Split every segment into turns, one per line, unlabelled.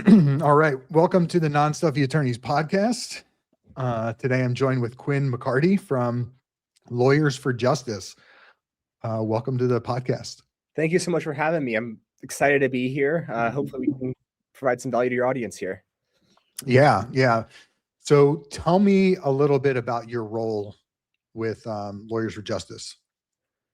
All right. Welcome to the Non-Stuffy Attorneys podcast. Today I'm joined with Quinn McCarty from Lawyers for Justice. Welcome to the podcast.
Thank you so much for having me. I'm excited to be here. Hopefully we can provide some value to your audience here.
Yeah. So tell me a little bit about your role with Lawyers for Justice.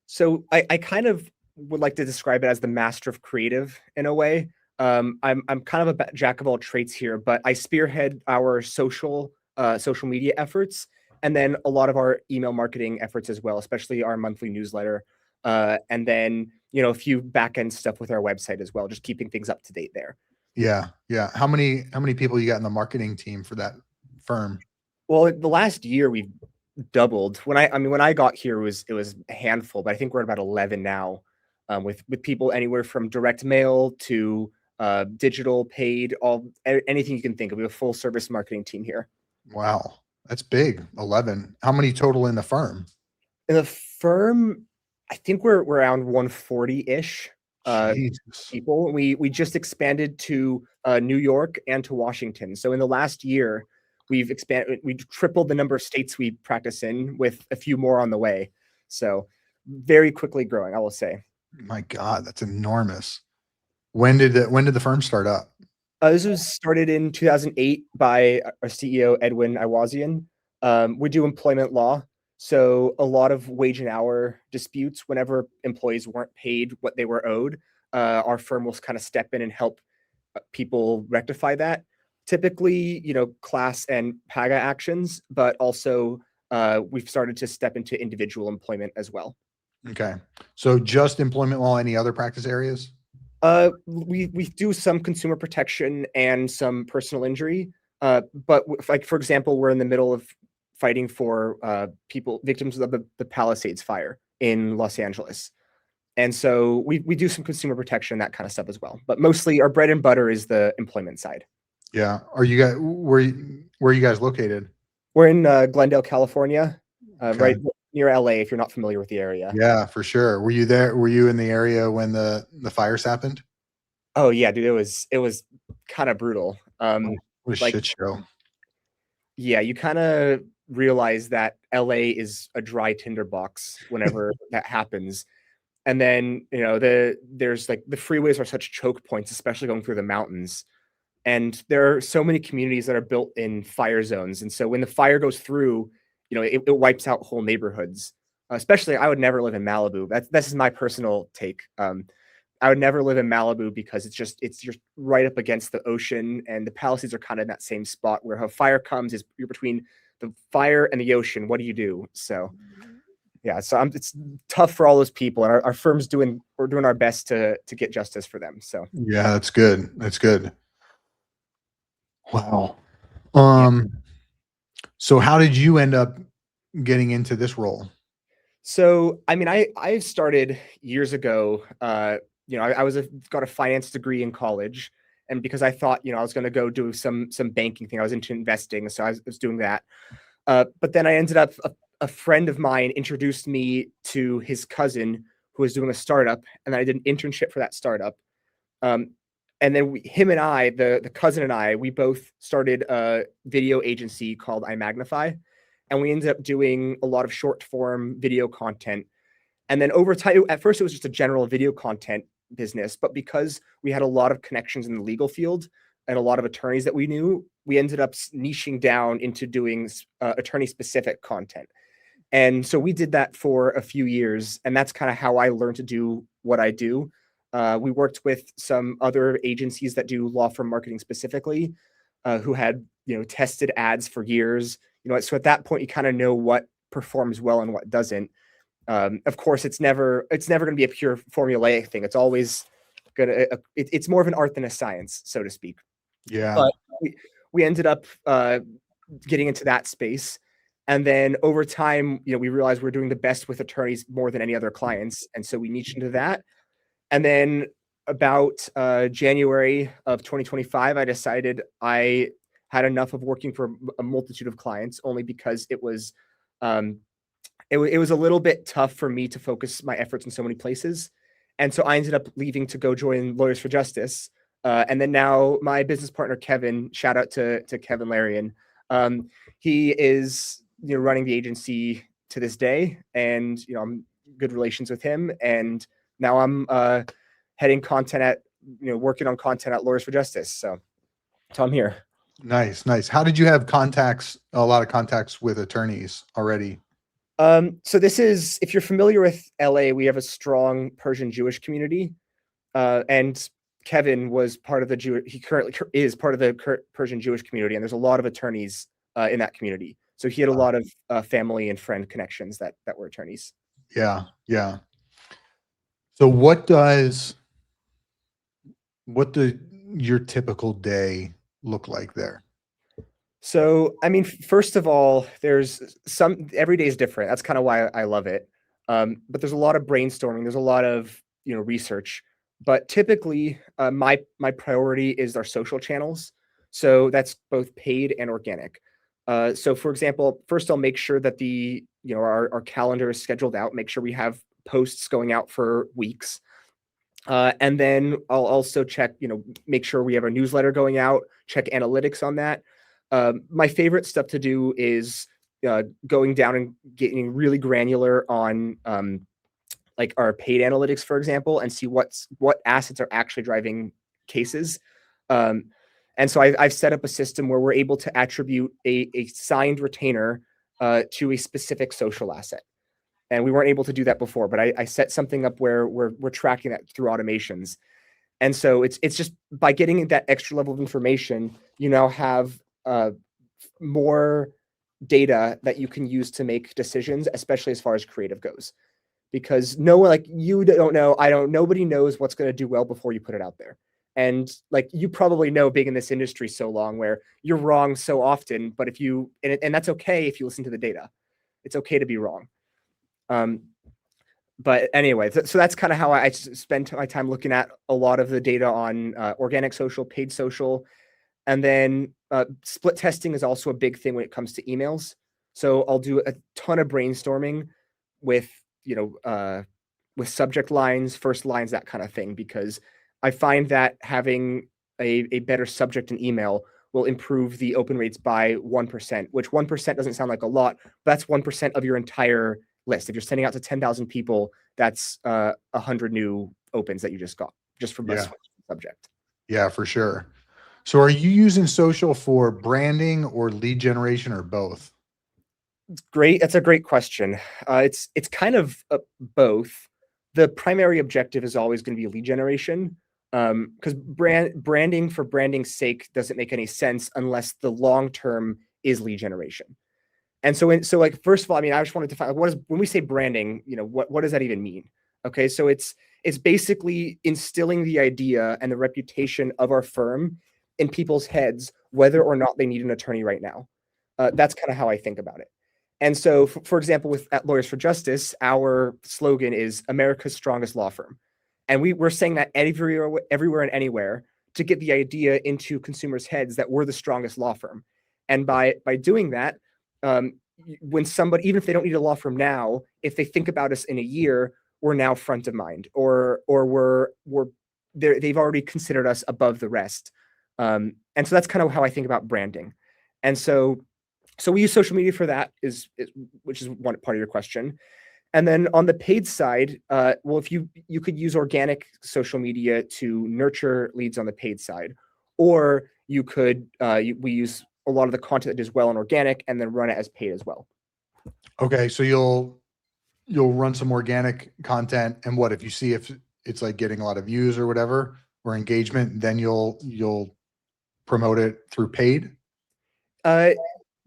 So I kind of would like to describe it as the master of creative in a way. I'm kind of a jack of all trades here, but I spearhead our social media efforts, and then a lot of our email marketing efforts as well, especially our monthly newsletter, and then a few back end stuff with our website as well, just keeping things up to date there.
Yeah. How many people you got in the marketing team for that firm?
Well, the last year we've doubled. When I got here, it was a handful, but I think we're at about 11 now, with people anywhere from direct mail to digital, paid, anything you can think of. We have a full service marketing team here.
Wow, that's big. 11. How many total in the firm?
In the firm, I think we're around 140-ish people. We just expanded to New York and to Washington. So in the last year, we tripled the number of states we practice in, with a few more on the way. So very quickly growing, I will say.
My God, that's enormous. When did the firm start up?
This was started in 2008 by our CEO, Edwin Iwazian. We do employment law. So a lot of wage and hour disputes, whenever employees weren't paid what they were owed, our firm will kind of step in and help people rectify that. Typically, class and PAGA actions, but also we've started to step into individual employment as well.
Okay. So just employment law, any other practice areas?
We do some consumer protection and some personal injury. But like, for example, we're in the middle of fighting for victims of the Palisades fire in Los Angeles. And so we do some consumer protection, that kind of stuff as well. But mostly our bread and butter is the employment side.
Yeah. Are you guys, where are you guys located?
We're in Glendale, California, right near LA, if you're not familiar with the area.
Yeah, for sure. Were you there? Were you in the area when the fires happened?
Oh yeah, dude, it was kind of brutal.
What a shit show.
Yeah, you kind of realize that LA is a dry tinderbox whenever that happens. And then, there's like the freeways are such choke points, especially going through the mountains. And there are so many communities that are built in fire zones. And so when the fire goes through, it wipes out whole neighborhoods. Especially, I would never live in Malibu. This is my personal take. I would never live in Malibu because it's just right up against the ocean, and the Palisades are kind of in that same spot where, if a fire comes, you're between the fire and the ocean. What do you do? So yeah, so it's tough for all those people, and our firm's we're doing our best to get justice for them. So
yeah, that's good. That's good. Wow. So how did you end up getting into this role?
So, I started years ago. I got a finance degree in college, and because I thought, I was going to go do some banking thing, I was into investing, so I was doing that. But then I ended up, a friend of mine introduced me to his cousin who was doing a startup, and I did an internship for that startup. And then him and I, the cousin and I, we both started a video agency called iMagnify, and we ended up doing a lot of short form video content. And then over time, at first it was just a general video content business, but because we had a lot of connections in the legal field and a lot of attorneys that we knew, we ended up niching down into doing attorney specific content. And so we did that for a few years, and that's kind of how I learned to do what I do. We worked with some other agencies that do law firm marketing specifically, who had, tested ads for years. So at that point, you kind of know what performs well and what doesn't. Of course, it's never going to be a pure formulaic thing. It's always it's more of an art than a science, so to speak.
Yeah.
But we ended up getting into that space. And then over time, we realized we're doing the best with attorneys more than any other clients. And so we niched into that. And then about January of 2025, I decided I had enough of working for a multitude of clients, only because it was a little bit tough for me to focus my efforts in so many places. And so I ended up leaving to go join Lawyers for Justice, And then now my business partner, Kevin, shout out to Kevin Larian. He is, running the agency to this day, and, I'm good relations with him. And now I'm heading content at, working on content at Lawyers for Justice. So I'm here.
Nice, nice. How did you have a lot of contacts with attorneys already?
So this is, if you're familiar with LA, we have a strong Persian Jewish community. And Kevin was part of he currently is part of the Persian Jewish community. And there's a lot of attorneys in that community. So he had a lot of family and friend connections that were attorneys.
Yeah. Yeah. So what does your typical day look like there?
So, I mean, first of all, every day is different. That's kind of why I love it. But there's a lot of brainstorming. There's a lot of, research, but typically my priority is our social channels. So that's both paid and organic. So for example, first I'll make sure that our calendar is scheduled out, make sure we have posts going out for weeks. And then I'll also check, make sure we have a newsletter going out, check analytics on that. My favorite stuff to do is going down and getting really granular on like our paid analytics, for example, and see what assets are actually driving cases. And so I've set up a system where we're able to attribute a signed retainer to a specific social asset. And we weren't able to do that before, but I set something up where we're tracking that through automations. And so it's just by getting that extra level of information, you now have more data that you can use to make decisions, especially as far as creative goes. Because no one, like, you don't know, nobody knows what's going to do well before you put it out there. And like, you probably know, being in this industry so long, where you're wrong so often, but and that's okay if you listen to the data. It's okay to be wrong. But anyway, so that's kind of how I spend my time looking at a lot of the data on organic social, paid social. And then split testing is also a big thing when it comes to emails. So I'll do a ton of brainstorming with subject lines, first lines, that kind of thing, because I find that having a better subject in email will improve the open rates by 1%, which 1% doesn't sound like a lot, but that's 1% of your entire list. If you're sending out to 10,000 people, that's 100 new opens that you just got just from the subject.
Yeah, for sure. So are you using social for branding or lead generation, or both?
Great. That's a great question. It's kind of both. The primary objective is always going to be lead generation, because branding for branding's sake doesn't make any sense unless the long term is lead generation. And so like, first of all, I mean, I just wanted to find, when we say branding, what does that even mean? Okay, so it's basically instilling the idea and the reputation of our firm in people's heads, whether or not they need an attorney right now. That's kind of how I think about it. And so, for example, at Lawyers for Justice, our slogan is America's strongest law firm. And we're saying that everywhere and anywhere to get the idea into consumers' heads that we're the strongest law firm. And by doing that, when somebody, even if they don't need a law firm now, if they think about us in a year, we're now front of mind, or they've already considered us above the rest. And so that's kind of how I think about branding. And so we use social media for that, which is one part of your question. And then on the paid side, well, if you could use organic social media to nurture leads on the paid side, or you could, we use a lot of the content that does well on organic and then run it as paid as well.
Okay. So you'll run some organic content, and what if you see if it's like getting a lot of views or whatever, or engagement, then you'll promote it through paid?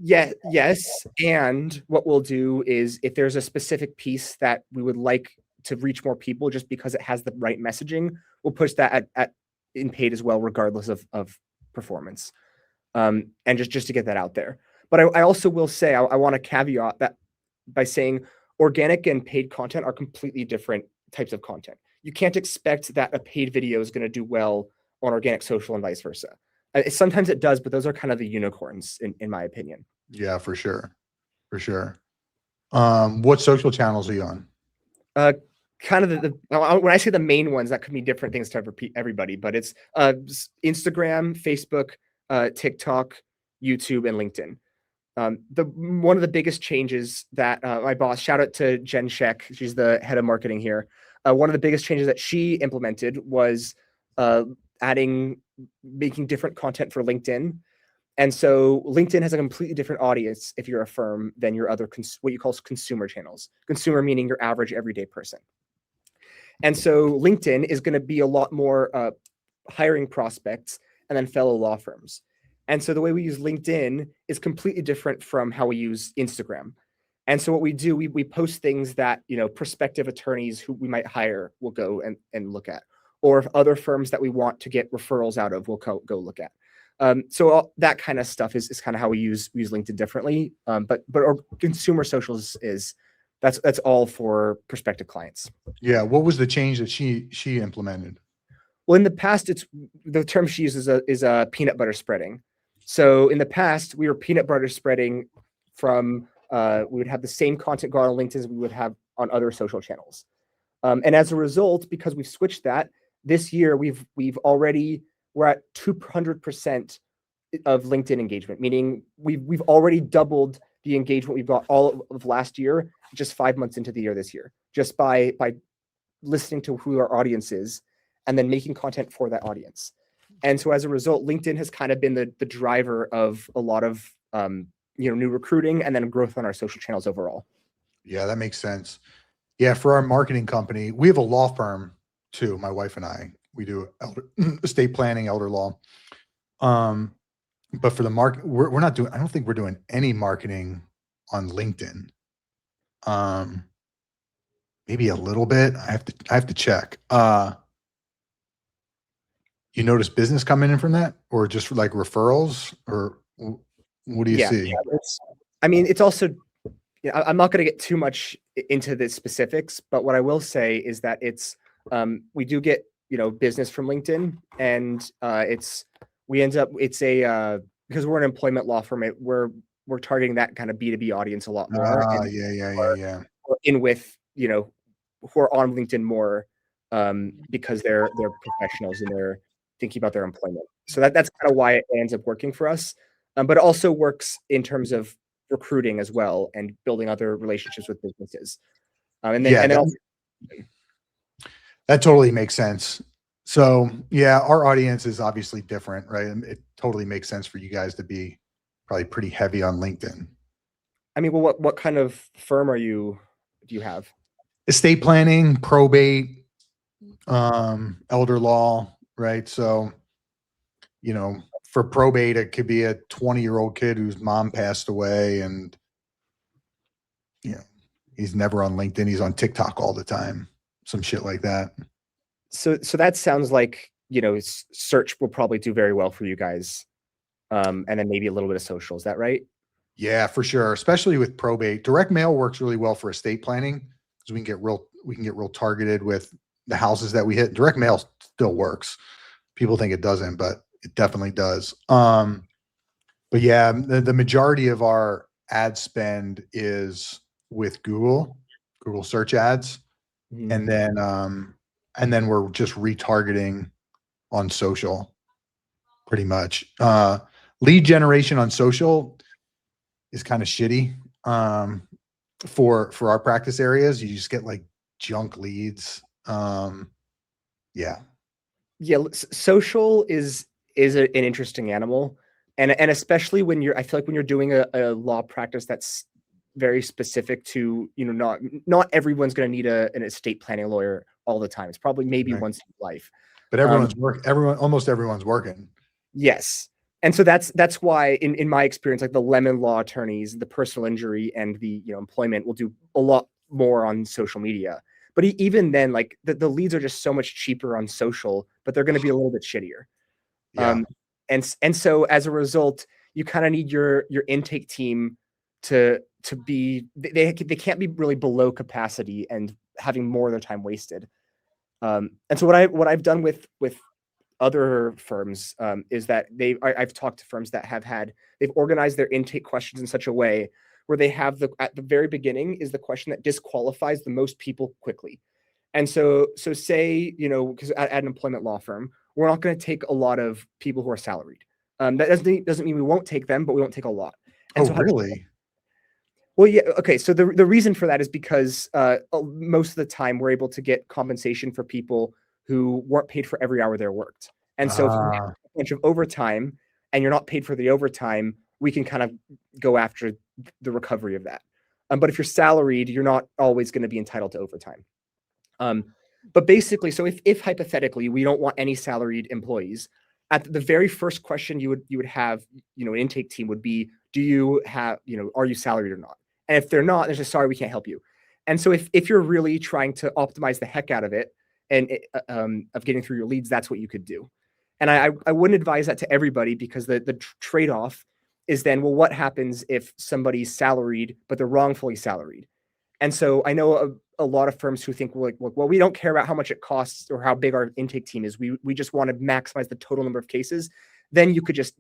Yeah, yes. And what we'll do is, if there's a specific piece that we would like to reach more people just because it has the right messaging, we'll push that in paid as well, regardless of performance. And just to get that out there. But I also will say, I want to caveat that by saying organic and paid content are completely different types of content. You can't expect that a paid video is going to do well on organic social and vice versa. Sometimes it does, but those are kind of the unicorns in my opinion.
Yeah, for sure. For sure. What social channels are you on?
kind of when I say the main ones, that could be different things to everybody, but it's Instagram, Facebook, TikTok, YouTube, and LinkedIn. One of the biggest changes that my boss, shout out to Jen Sheck, she's the head of marketing here. One of the biggest changes that she implemented was making different content for LinkedIn. And so LinkedIn has a completely different audience if you're a firm than your other what you call consumer channels. Consumer meaning your average everyday person. And so LinkedIn is going to be a lot more hiring prospects and then fellow law firms. And so the way we use LinkedIn is completely different from how we use Instagram. And so what we do, we post things that, prospective attorneys who we might hire will go and look at, or if other firms that we want to get referrals out of will go look at. So all that kind of stuff is kind of how we use LinkedIn differently. But our consumer socials that's all for prospective clients.
Yeah. What was the change that she implemented?
Well, in the past, the term she uses is peanut butter spreading. So in the past, we were peanut butter spreading from we would have the same content go on LinkedIn as we would have on other social channels. And as a result, because we've switched that this year, we're at 200% of LinkedIn engagement, meaning we've already doubled the engagement we've got all of last year, just 5 months into the year this year, just by listening to who our audience is and then making content for that audience. And so as a result, LinkedIn has kind of been the driver of a lot of new recruiting and then growth on our social channels overall.
Yeah, that makes sense. Yeah, for our marketing company, we have a law firm too. My wife and I, we do estate planning, elder law. But for the market, we're not doing. I don't think we're doing any marketing on LinkedIn. Maybe a little bit. I have to check. You notice business coming in from that, or just like referrals, or what do you see?
Yeah, it's also, I'm not going to get too much into the specifics, but what I will say is that we do get, business from LinkedIn, and because we're an employment law firm, we're targeting that kind of B2B audience a lot more.
Yeah.
In with, who are on LinkedIn more, because they're professionals and they're thinking about their employment. So that's kind of why it ends up working for us. But it also works in terms of recruiting as well and building other relationships with businesses.
That totally makes sense. So yeah, our audience is obviously different, right? And it totally makes sense for you guys to be probably pretty heavy on LinkedIn.
Well, what kind of firm do you have?
Estate planning, probate, elder law, right? So, for probate, it could be a 20-year-old kid whose mom passed away, and he's never on LinkedIn. He's on TikTok all the time. Some shit like that.
So that sounds like, search will probably do very well for you guys. And then maybe a little bit of social. Is that right?
Yeah, for sure. Especially with probate. Direct mail works really well for estate planning because we can get real targeted with the houses that we hit. Direct mail still works. People think it doesn't, but it definitely does. But yeah, the majority of our ad spend is with Google search ads. Mm-hmm. And then we're just retargeting on social pretty much. Lead generation on social is kind of shitty. For our practice areas, you just get like junk leads. Yeah.
Social is an interesting animal. And especially I feel like when you're doing a law practice that's very specific to, not everyone's going to need an estate planning lawyer all the time. It's probably maybe once in life.
But almost everyone's working.
Yes. And so that's why in my experience, like the lemon law attorneys, the personal injury and the employment will do a lot more on social media. But even then, like the leads are just so much cheaper on social, but they're going to be a little bit shittier.
Yeah.
And so as a result, you kind of need your intake team to be, they can't be really below capacity and having more of their time wasted. And so what I've done with other firms is that I've talked to firms that they've organized their intake questions in such a way where they have at the very beginning is the question that disqualifies the most people quickly. And so say, because at an employment law firm, we're not going to take a lot of people who are salaried. That doesn't mean we won't take them, but we won't take a lot. And
Oh,
so
really?
well, yeah. Okay. So the reason for that is because most of the time we're able to get compensation for people who weren't paid for every hour they're worked. And so if you have a bunch of overtime and you're not paid for the overtime, we can kind of go after the recovery of that. But if you're salaried, you're not always going to be entitled to overtime. But basically, so if hypothetically we don't want any salaried employees, at the very first question you would have, an intake team would be, do you have, are you salaried or not? And if they're not, they're just, sorry, we can't help you. And so if you're really trying to optimize the heck out of it and of getting through your leads, that's what you could do. And I wouldn't advise that to everybody, because the trade-off is then, well, what happens if somebody's salaried, but they're wrongfully salaried? And so I know a lot of firms who think, well, we don't care about how much it costs or how big our intake team is. We just want to maximize the total number of cases. Then you just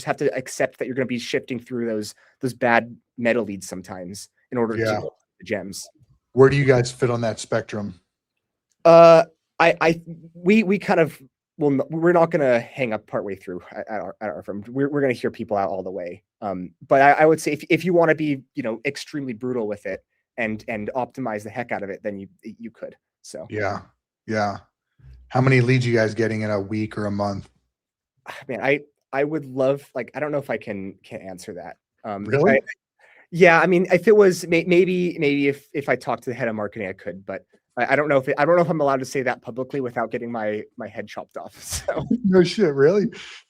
have to accept that you're going to be shifting through those bad meta leads sometimes in order to get the gems.
Where do you guys fit on that spectrum?
We kind of, well, we're not going to hang up partway through at our firm. We're going to hear people out all the way. But I would say if you want to be, extremely brutal with it and optimize the heck out of it, then you could. So
yeah. How many leads you guys getting in a week or a month?
Man, I would love, I don't know if I can answer that.
Really?
Yeah, I mean, if it was maybe if I talked to the head of marketing, I could, but I don't know if I'm allowed to say that publicly without getting my head chopped off. So
No shit, really?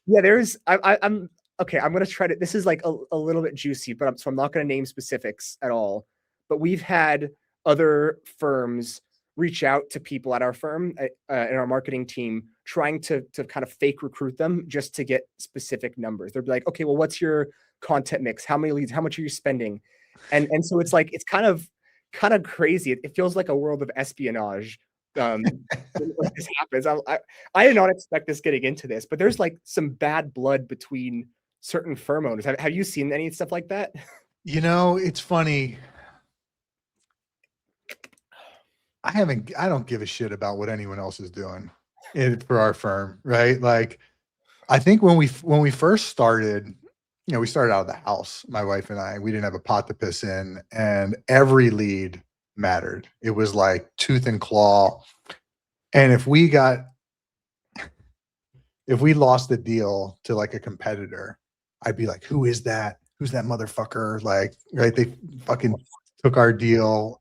Yeah, I'm okay. I'm gonna try to. This is like a little bit juicy, but I'm not gonna name specifics at all. But we've had other firms reach out to people at our firm and our marketing team, trying to kind of fake recruit them just to get specific numbers. They'll be like, okay, well, what's your content mix? How many leads? How much are you spending? And so it's kind of crazy. It feels like a world of espionage. When this happens, I did not expect this getting into this, but there's some bad blood between certain firm owners. Have you seen any stuff like that?
It's funny. I don't give a shit about what anyone else is doing for our firm, right? I think when we first started, we started out of the house, my wife and I. We didn't have a pot to piss in, and every lead mattered. It was like tooth and claw. And if we lost the deal to a competitor, I'd be like, who is that? Who's that motherfucker? Right? They fucking took our deal.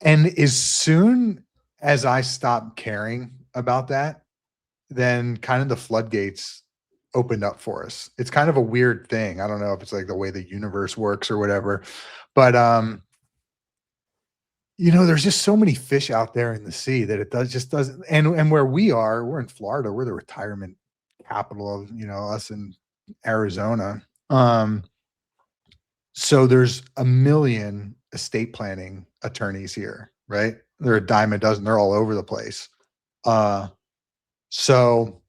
And as soon as I stopped caring about that, then kind of the floodgates opened up for us. It's kind of a weird thing. I don't know if it's the way the universe works or whatever, but there's just so many fish out there in the sea that it doesn't. And where we're in Florida, we're the retirement capital of, us in Arizona. So there's a million estate planning attorneys here, right? They're a dime a dozen. They're all over the place. So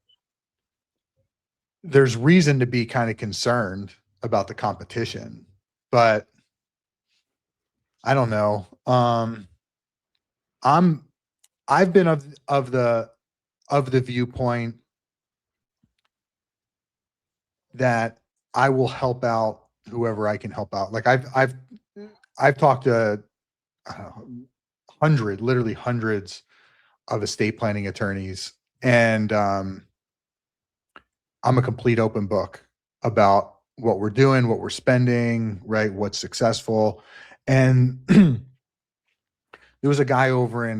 there's reason to be kind of concerned about the competition, but I don't know. I've been of the viewpoint that I will help out whoever I can help out. I've talked to literally hundreds of estate planning attorneys, and I'm a complete open book about what we're doing, what we're spending, right? What's successful. And there was a guy over in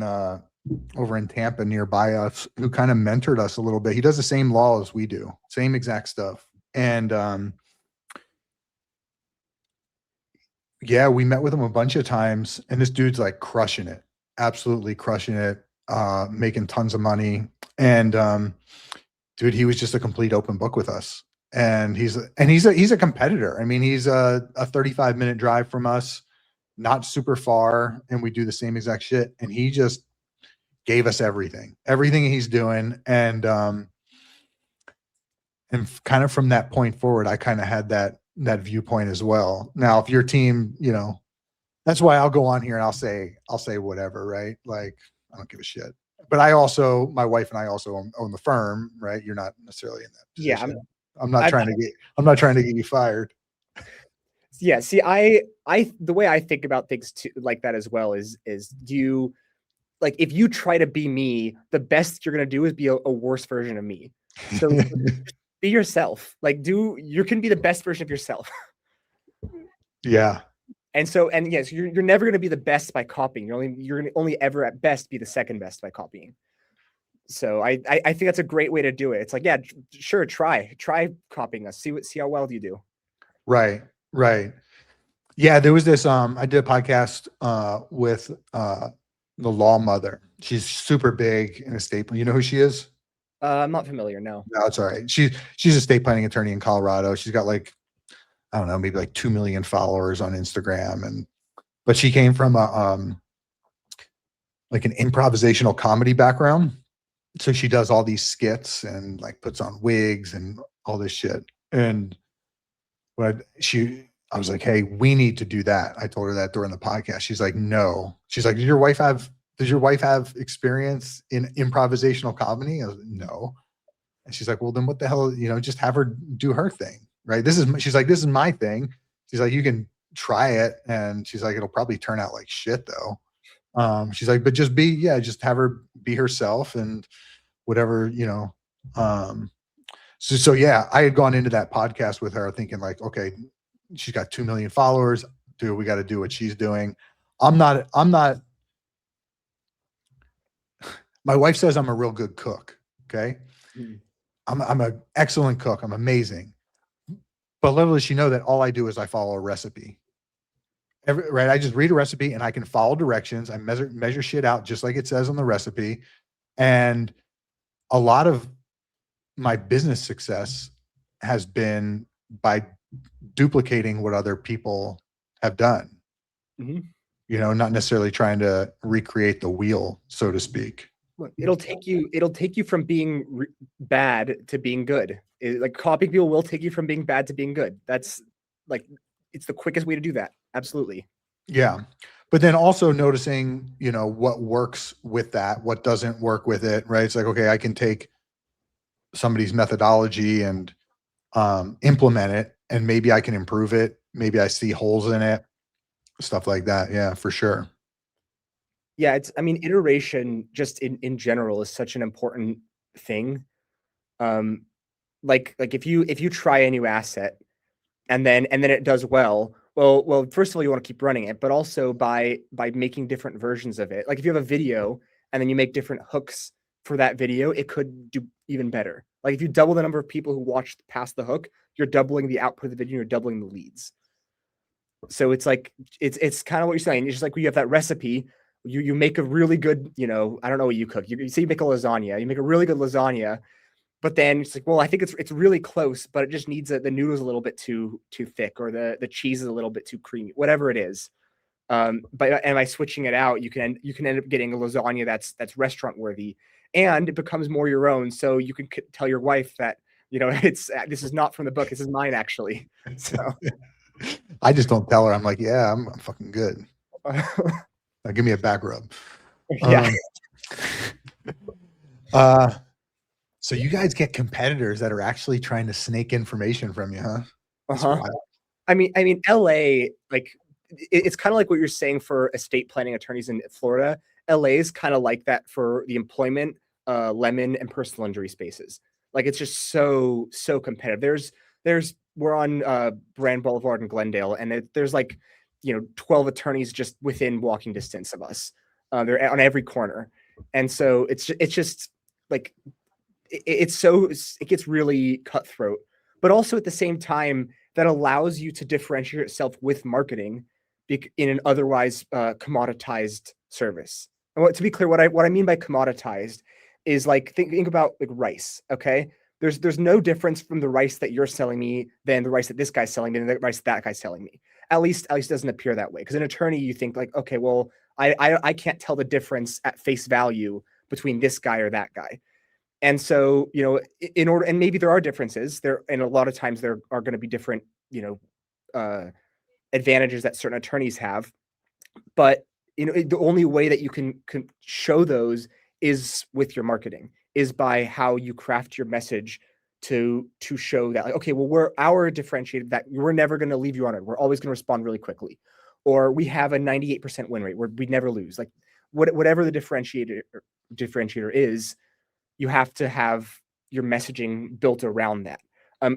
Tampa nearby us who kind of mentored us a little bit. He does the same law as we do, same exact stuff. And yeah, we met with him a bunch of times, and this dude's crushing it, absolutely crushing it, making tons of money. And dude, he was just a complete open book with us. And he's a competitor. I mean, he's a 35-minute drive from us, not super far, and we do the same exact shit. And he just gave us everything he's doing. And kind of from that point forward, I kind of had that viewpoint as well. Now, if your team, That's why I'll go on here and I'll say whatever, right? Like, I don't give a shit. But I also, my wife and I also own the firm, right? You're not necessarily in that
Yeah,
position. I'm not
I,
trying to get you fired.
yeah. See, I the way I think about things too, like that as well is you like if you try to be me, the best you're gonna do is be a worse version of me. So be yourself. Like you can be the best version of yourself.
Yeah.
And so, and yes, you're never going to be the best by copying. You're gonna only ever at best be the second best by copying. So I think that's a great way to do it. It's like, yeah, sure, try copying us. See how well do you do.
Right. Right. Yeah. There was this, I did a podcast, with, the law mother. She's super big in estate. You know who she is?
I'm not familiar. No.
No, it's all right. She's a estate planning attorney in Colorado. She's got like, I don't know, maybe like 2 million followers on Instagram. But she came from like an improvisational comedy background. So she does all these skits and like puts on wigs and all this shit. And I was like, hey, we need to do that. I told her that during the podcast. She's like, no. She's like, does your wife have experience in improvisational comedy? I was like, no. And she's like, well, then what the hell, just have her do her thing. Right. She's like, this is my thing. She's like, you can try it. And she's like, it'll probably turn out like shit though. She's like, but just have her be herself and whatever, so yeah, I had gone into that podcast with her thinking like, okay, she's got 2 million followers. Dude, we got to do what she's doing. My wife says I'm a real good cook. Okay.
Mm.
I'm an excellent cook. I'm amazing. But little does she know that all I do is I follow a recipe. Right. I just read a recipe and I can follow directions. I measure shit out just like it says on the recipe. And a lot of my business success has been by duplicating what other people have done.
Mm-hmm.
Not necessarily trying to recreate the wheel, so to speak.
It'll take you from being bad to being good. Like copying people will take you from being bad to being good. That's like, it's the quickest way to do that. Absolutely.
Yeah. But then also noticing, what works with that, what doesn't work with it, right? It's like, okay, I can take somebody's methodology and implement it, and maybe I can improve it. Maybe I see holes in it, stuff like that. Yeah, for sure.
Yeah, iteration just in general is such an important thing. Like if you try a new asset and then it does well, first of all, you want to keep running it, but also by making different versions of it. Like if you have a video and then you make different hooks for that video, it could do even better. Like if you double the number of people who watched past the hook, you're doubling the output of the video, you're doubling the leads. So it's like, it's kind of what you're saying. It's just like when you have that recipe, you make a really good, I don't know what you cook. You say you make a lasagna, you make a really good lasagna, but then it's like, well, I think it's really close, but it just needs the noodles a little bit too thick, or the cheese is a little bit too creamy, whatever it is. But by switching it out, you can end up getting a lasagna that's restaurant worthy, and it becomes more your own. So you can tell your wife that, this is not from the book. This is mine, actually. So
I just don't tell her. I'm like, yeah, I'm fucking good. Now give me a back rub.
Yeah.
So you guys get competitors that are actually trying to snake information from you, huh?
Uh-huh. I mean, LA, like it's kind of like what you're saying for estate planning attorneys in Florida. LA is kind of like that for the employment, lemon, and personal injury spaces. Like it's just so competitive. We're on Brand Boulevard in Glendale, and there's like 12 attorneys just within walking distance of us. They're on every corner, and so it's just like it gets really cutthroat. But also at the same time, that allows you to differentiate yourself with marketing in an otherwise commoditized service. And to be clear, what I mean by commoditized is like think about like rice. Okay, there's no difference from the rice that you're selling me than the rice that this guy's selling me and the rice that guy's selling me. At least it doesn't appear that way. Because an attorney, you think like, okay, well, I can't tell the difference at face value between this guy or that guy. And so, in order, and maybe there are differences there, and a lot of times there are going to be different, advantages that certain attorneys have. But the only way that you can show those is with your marketing, is by how you craft your message to show that, like, okay, well, we're our differentiated, that we're never going to leave you on it. We're always going to respond really quickly, or we have a 98% win rate where we never lose. Like whatever the differentiator is, you have to have your messaging built around that.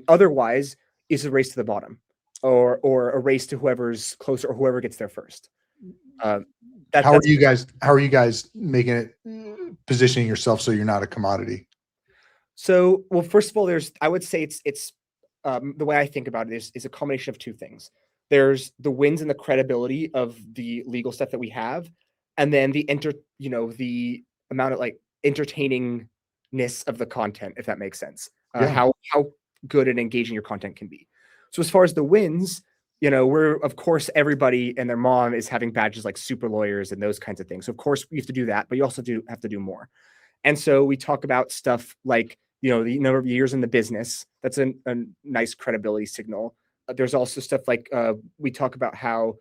Otherwise, it's a race to the bottom, or a race to whoever's closer or whoever gets there first.
How are you guys making it, positioning yourself so you're not a commodity?
So, well, first of all, I would say it's the way I think about it is a combination of two things. There's the wins and the credibility of the legal stuff that we have, and then the amount of like entertainingness of the content, if that makes sense.
Yeah.
How good and engaging your content can be. So as far as the wins, we're, of course, everybody and their mom is having badges like super lawyers and those kinds of things. So of course we have to do that, but you also have to do more. And so we talk about stuff like, the number of years in the business. That's a nice credibility signal. There's also stuff like we talk about how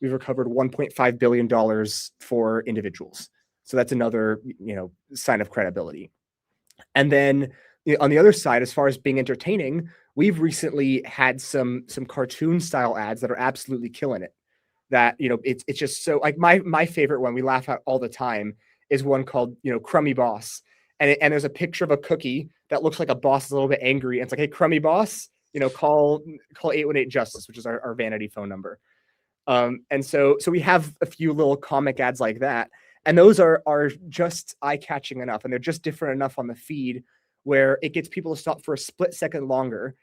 we've recovered $1.5 billion for individuals. So that's another, sign of credibility. And then on the other side, as far as being entertaining, we've recently had some cartoon style ads that are absolutely killing it. That, it's just so, like, my favorite one we laugh at all the time is one called, Crummy Boss. And there's a picture of a cookie that looks like a boss is a little bit angry. And it's like, hey, Crummy Boss, call 818 Justice, which is our vanity phone number. And so we have a few little comic ads like that. And those are just eye-catching enough. And they're just different enough on the feed where it gets people to stop for a split second longer.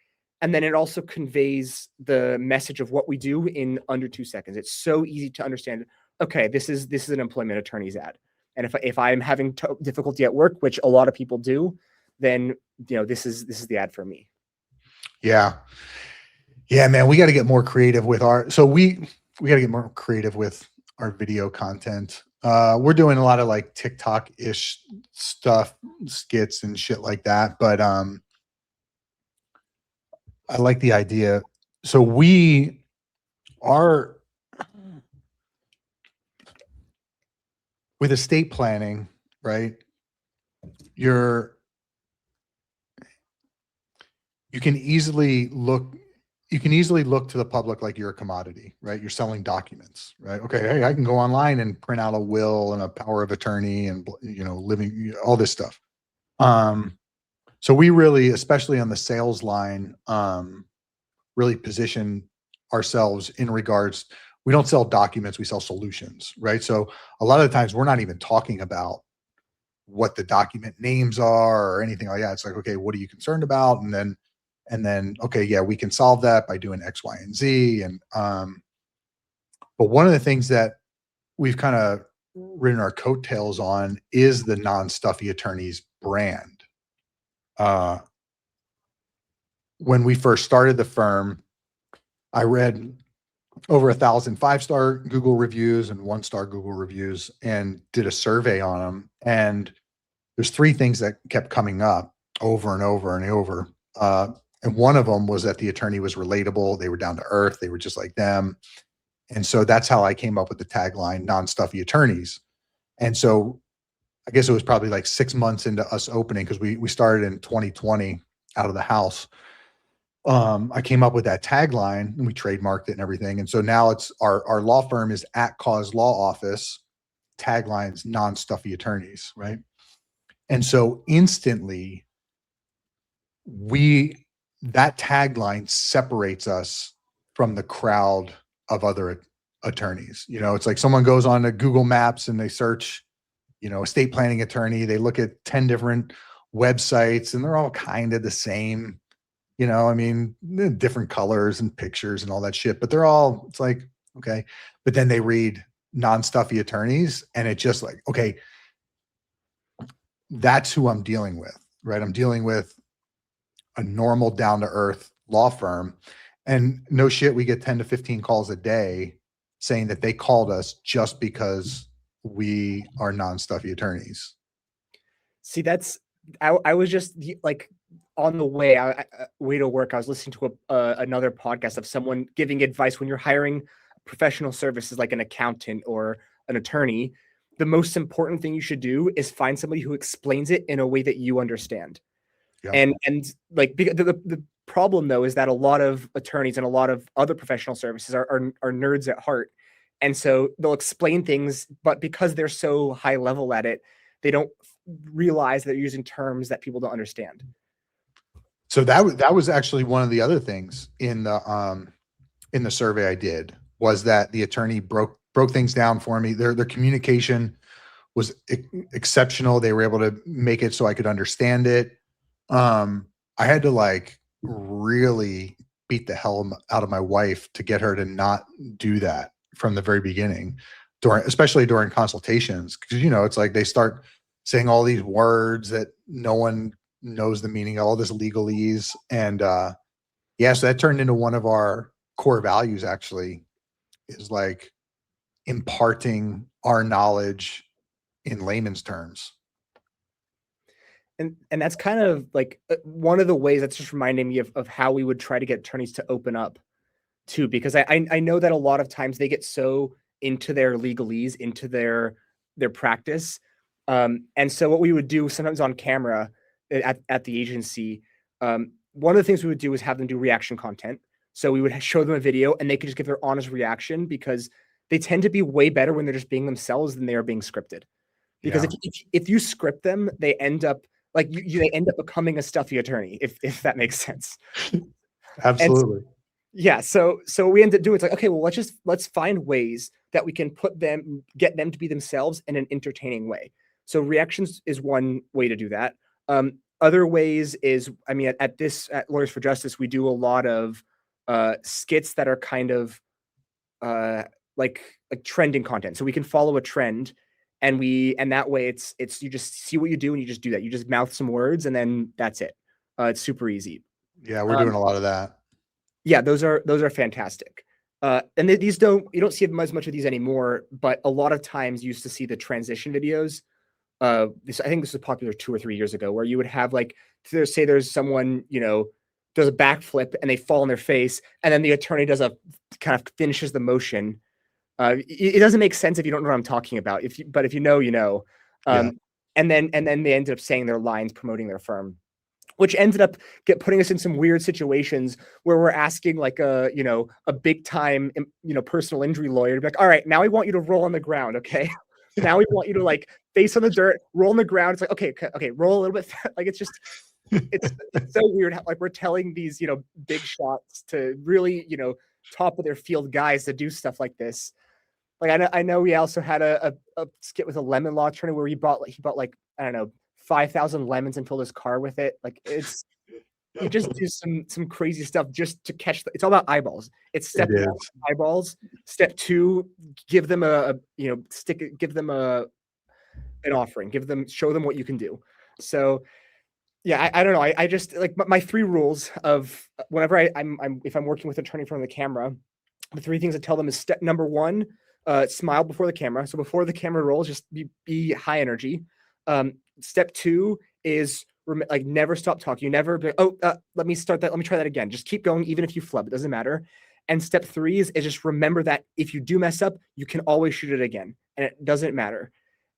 And then it also conveys the message of what we do in under 2 seconds. It's so easy to understand. Okay, this is an employment attorney's ad. And if I'm having difficulty at work, which a lot of people do, then this is the ad for me.
Yeah, man, we got to get more creative with we got to get more creative with our video content. We're doing a lot of like TikTok-ish stuff, skits and shit like that. But I like the idea. So we are with estate planning, right? You can easily look to the public like you're a commodity, right? You're selling documents, right? Okay, hey, I can go online and print out a will and a power of attorney and living, all this stuff. So we really, especially on the sales line, really position ourselves in regards. We don't sell documents, we sell solutions, right? So a lot of the times we're not even talking about what the document names are or anything like that. It's like, okay, what are you concerned about? And then, okay, yeah, we can solve that by doing X, Y, and Z. And, but one of the things that we've kind of ridden our coattails on is the Non-Stuffy Attorneys brand. When we first started the firm, I read over 1,000 5-star Google reviews and 1-star Google reviews and did a survey on them. And there's 3 things that kept coming up over and over and over. And one of them was that the attorney was relatable. They were down to earth. They were just like them. And so that's how I came up with the tagline, Non-Stuffy Attorneys. And so I guess it was probably like 6 months into us opening, because we started in 2020 out of the house. I came up with that tagline and we trademarked it and everything. And so now it's our law firm is At Cause Law Office, taglines Non-Stuffy Attorneys, right? And so instantly that tagline separates us from the crowd of other attorneys. It's like someone goes on to Google Maps and they search, estate planning attorney. They look at 10 different websites and they're all kind of the same. I mean, different colors and pictures and all that shit, but it's like, okay. But then they read Non-Stuffy Attorneys and it's just like, okay, that's who I'm dealing with, right? I'm dealing with a normal down to earth law firm, and no shit, we get 10 to 15 calls a day saying that they called us just because we are Non-Stuffy Attorneys.
See, I was just like on the way to work. I was listening to another podcast of someone giving advice when you're hiring a professional services like an accountant or an attorney, the most important thing you should do is find somebody who explains it in a way that you understand.
Yeah.
And like the problem though is that a lot of attorneys and a lot of other professional services are nerds at heart. And so they'll explain things, but because they're so high level at it, they don't realize they're using terms that people don't understand.
So that was actually one of the other things in the survey I did, was that the attorney broke things down for me. Their communication was exceptional. They were able to make it so I could understand it. I had to like really beat the hell out of my wife to get her to not do that from the very beginning, especially during consultations. Because, it's like they start saying all these words that no one knows the meaning of, all this legalese. And so that turned into one of our core values, actually, is like imparting our knowledge in layman's terms.
And that's kind of like one of the ways that's just reminding me of how we would try to get attorneys to open up too, because I know that a lot of times they get so into their legalese, into their practice. And so what we would do sometimes on camera at the agency, one of the things we would do is have them do reaction content. So we would show them a video and they could just give their honest reaction, because they tend to be way better when they're just being themselves than they are being scripted. Because if you script them, they end up like they end up becoming a stuffy attorney, if that makes sense.
Absolutely.
So we end up doing, it's like, okay, well, let's find ways that we can get them to be themselves in an entertaining way. So reactions is one way to do that. Other ways is, at Lawyers for Justice, we do a lot of skits that are kind of like trending content. So we can follow a trend, and that way it's you just see what you do and you just do that. You just mouth some words and then that's it. It's super easy.
Yeah, we're doing a lot of that.
Yeah, those are fantastic. And you don't see as much of these anymore, but a lot of times you used to see the transition videos. I think this was popular 2 or 3 years ago, where you would have like, say there's someone, does a backflip and they fall on their face, and then the attorney does a kind of finishes the motion. It doesn't make sense if you don't know what I'm talking about. But if you know, you know. And then they ended up saying their lines promoting their firm, which ended up putting us in some weird situations where we're asking like a big time, personal injury lawyer to be like, all right, now we want you to roll on the ground. Okay. Now we want you to like face on the dirt, roll on the ground. It's like, okay, roll a little bit. Like, it's so weird how like we're telling these, big shots to really, top of their field guys to do stuff like this. Like, I know we also had a skit with a lemon law attorney where he bought like, I don't know, 5,000 lemons and filled his car with it. Like, you just do some crazy stuff just to catch it's all about eyeballs. It's step 1, eyeballs. Step 2, give them an offering, show them what you can do. So yeah, I don't know. I just like my 3 rules of whenever if I'm working with an attorney in front of the camera, the 3 things I tell them is step number 1, smile before the camera. So before the camera rolls, just be high energy. Step 2 is like never stop talking. You never be, let me start that. Let me try that again. Just keep going, even if you flub, it doesn't matter. And step 3 is just remember that if you do mess up, you can always shoot it again, and it doesn't matter.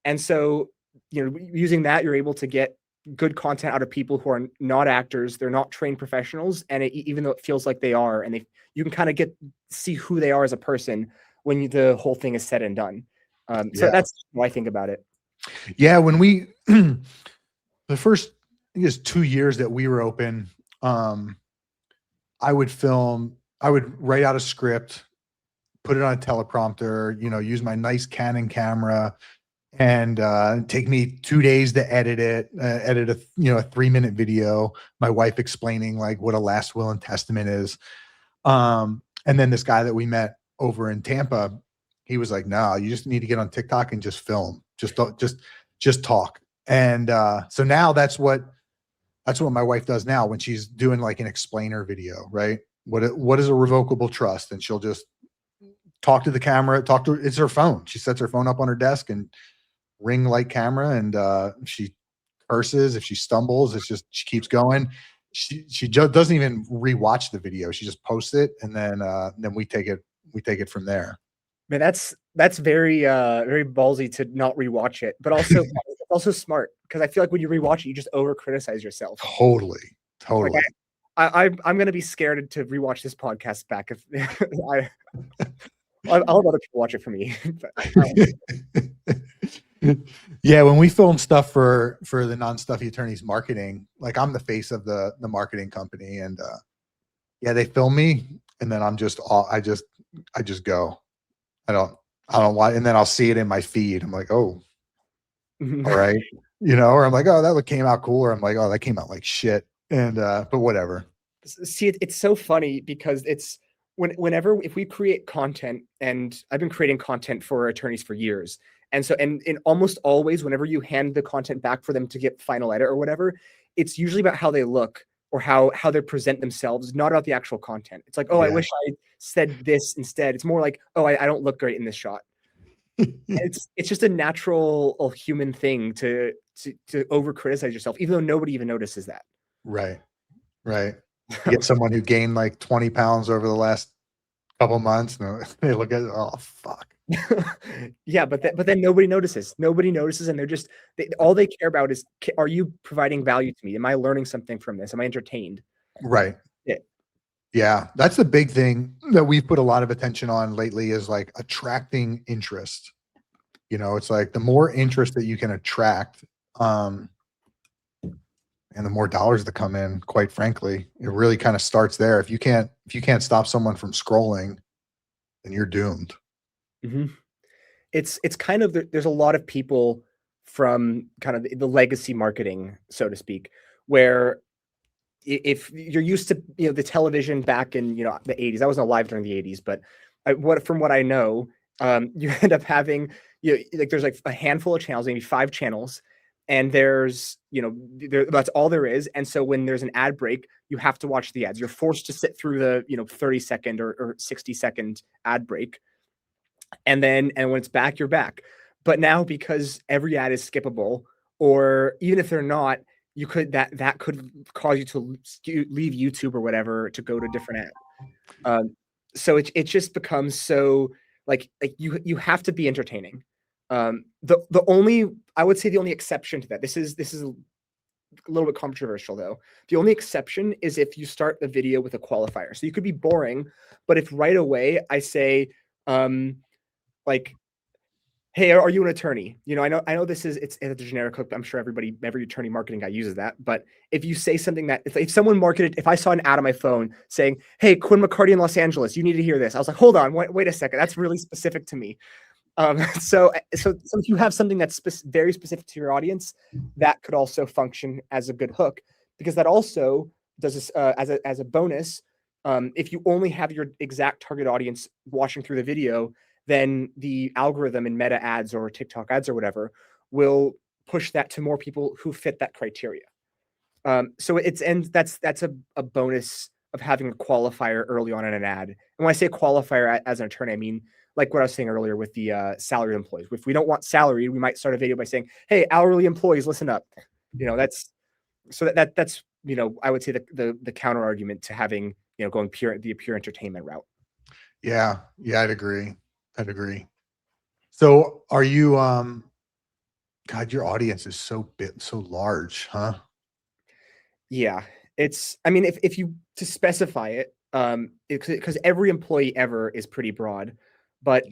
And so, using that, you're able to get good content out of people who are not actors. They're not trained professionals. And even though it feels like they are, and you can kind of see who they are as a person when the whole thing is said and done. So that's what I think about it.
Yeah. When we, the first, I guess, 2 years that we were open, I would write out a script, put it on a teleprompter, use my nice Canon camera, and take me 2 days to edit it, edit a 3-minute video, my wife explaining like what a last will and testament is. And then this guy that we met over in Tampa, he was like, no, you just need to get on TikTok and just film, just talk. And so now that's what my wife does now when she's doing like an explainer video, right? What is a revocable trust? And she'll just talk to the camera, it's her phone. She sets her phone up on her desk and ring light camera, and she curses. If she stumbles, she keeps going. She just doesn't even rewatch the video. She just posts it, and then we take it from there.
Man, that's very very ballsy to not rewatch it, but also also smart because I feel like when you rewatch it, you just over criticize yourself.
Totally.
Like
Totally.
I'm gonna be scared to rewatch this podcast back if I'll let other people watch it for me.
Yeah, when we film stuff for the non-stuffy attorneys marketing, like I'm the face of the marketing company, and yeah, they film me, and then I'm just I just go. I don't why, and then I'll see it in my feed. I'm like, oh, all right, or I'm like, oh, that came out cool, or I'm like, oh, that came out like shit, and but whatever.
See, it's so funny because it's whenever if we create content, and I've been creating content for attorneys for years, and so and almost always whenever you hand the content back for them to get final edit or whatever, it's usually about how they look or how they present themselves, not about the actual content. It's like, oh, I
Yeah.
wish I said this instead. It's more like, oh, I don't look great in this shot. It's just a natural human thing to over criticize yourself, even though nobody even notices that.
Right. Right. You get someone who gained like 20 pounds over the last couple months, and they look at it, oh fuck.
Yeah, but then nobody notices. Nobody notices, and they're just all they care about is, are you providing value to me? Am I learning something from this? Am I entertained?
Right.
Yeah.
Yeah, that's the big thing that we've put a lot of attention on lately, is like attracting interest. It's like the more interest that you can attract, and the more dollars that come in, quite frankly, it really kind of starts there. If you can't stop someone from scrolling, then you're doomed.
Mm-hmm. It's kind of there's a lot of people from kind of the legacy marketing, so to speak, where if you're used to the television back in the 80s. I wasn't alive during the 80s, but from what I know, you end up having like there's like a handful of channels, maybe 5 channels, and there's that's all there is. And so when there's an ad break, you have to watch the ads. You're forced to sit through the 30-second or 60-second ad break, and when it's back, you're back. But now, because every ad is skippable, or even if they're not, you could that could cause you to leave YouTube or whatever to go to a different ad. So it just becomes so like you have to be entertaining. The only, I would say, the only exception to that, this is a little bit controversial though. The only exception is if you start the video with a qualifier. So you could be boring, but if right away I say, like, hey, are you an attorney? I know this is it's a generic hook. I'm sure every attorney marketing guy uses that. But if you say something that if someone marketed, if I saw an ad on my phone saying, hey, Quinn McCarty in Los Angeles, you need to hear this. I was like, hold on, wait a second. That's really specific to me. So if you have something that's very specific to your audience, that could also function as a good hook, because that also does this as a bonus. If you only have your exact target audience watching through the video, then the algorithm in Meta ads or TikTok ads or whatever will push that to more people who fit that criteria. So that's a bonus of having a qualifier early on in an ad. And when I say qualifier as an attorney, I mean like what I was saying earlier with the salaried employees. If we don't want salary, we might start a video by saying, "Hey, hourly employees, listen up." That's I would say the counter argument to having going the pure entertainment route.
Yeah, I'd agree. So are you God, your audience is so large, huh?
Yeah, I mean, if you to specify it, because every employee ever is pretty broad, but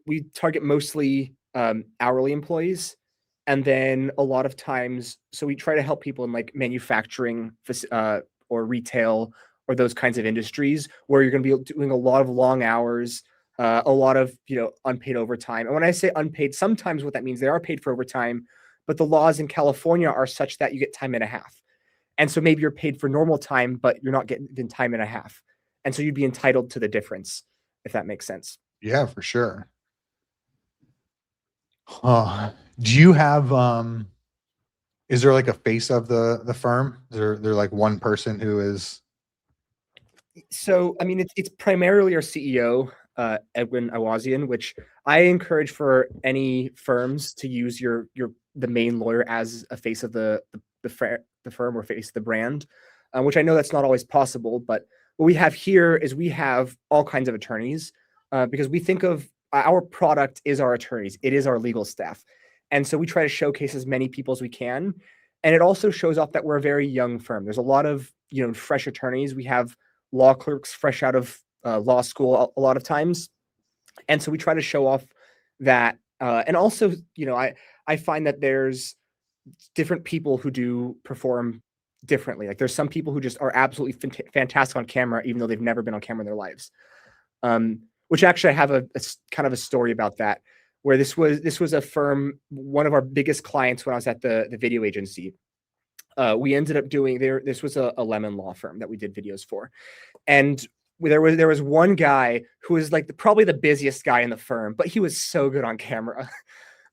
we target mostly hourly employees, and then a lot of times, so we try to help people in like manufacturing or retail or those kinds of industries where you're going to be doing a lot of long hours, a lot of unpaid overtime. And when I say unpaid, sometimes what that means, they are paid for overtime, but the laws in California are such that you get time and a half. And so maybe you're paid for normal time, but you're not getting time and a half. And so you'd be entitled to the difference, if that makes sense.
Yeah, for sure. Do you have is there like a face of the firm? Is there like one person who is?
So I mean, it's primarily our CEO, Edwin Awazian, which I encourage for any firms to use the main lawyer as a face of the firm or face of the brand, which I know that's not always possible. But what we have here is we have all kinds of attorneys, because we think of our product is our attorneys. It is our legal staff. And so we try to showcase as many people as we can. And it also shows off that we're a very young firm. There's a lot of, fresh attorneys. We have law clerks fresh out of law school a lot of times. And so we try to show off that. And also, I find that there's different people who do perform differently. Like there's some people who just are absolutely fantastic on camera, even though they've never been on camera in their lives. Which actually I have a kind of a story about that, where this was a firm, one of our biggest clients when I was at the video agency. We ended up doing this was a lemon law firm that we did videos for. And there was one guy who was like probably the busiest guy in the firm, but he was so good on camera.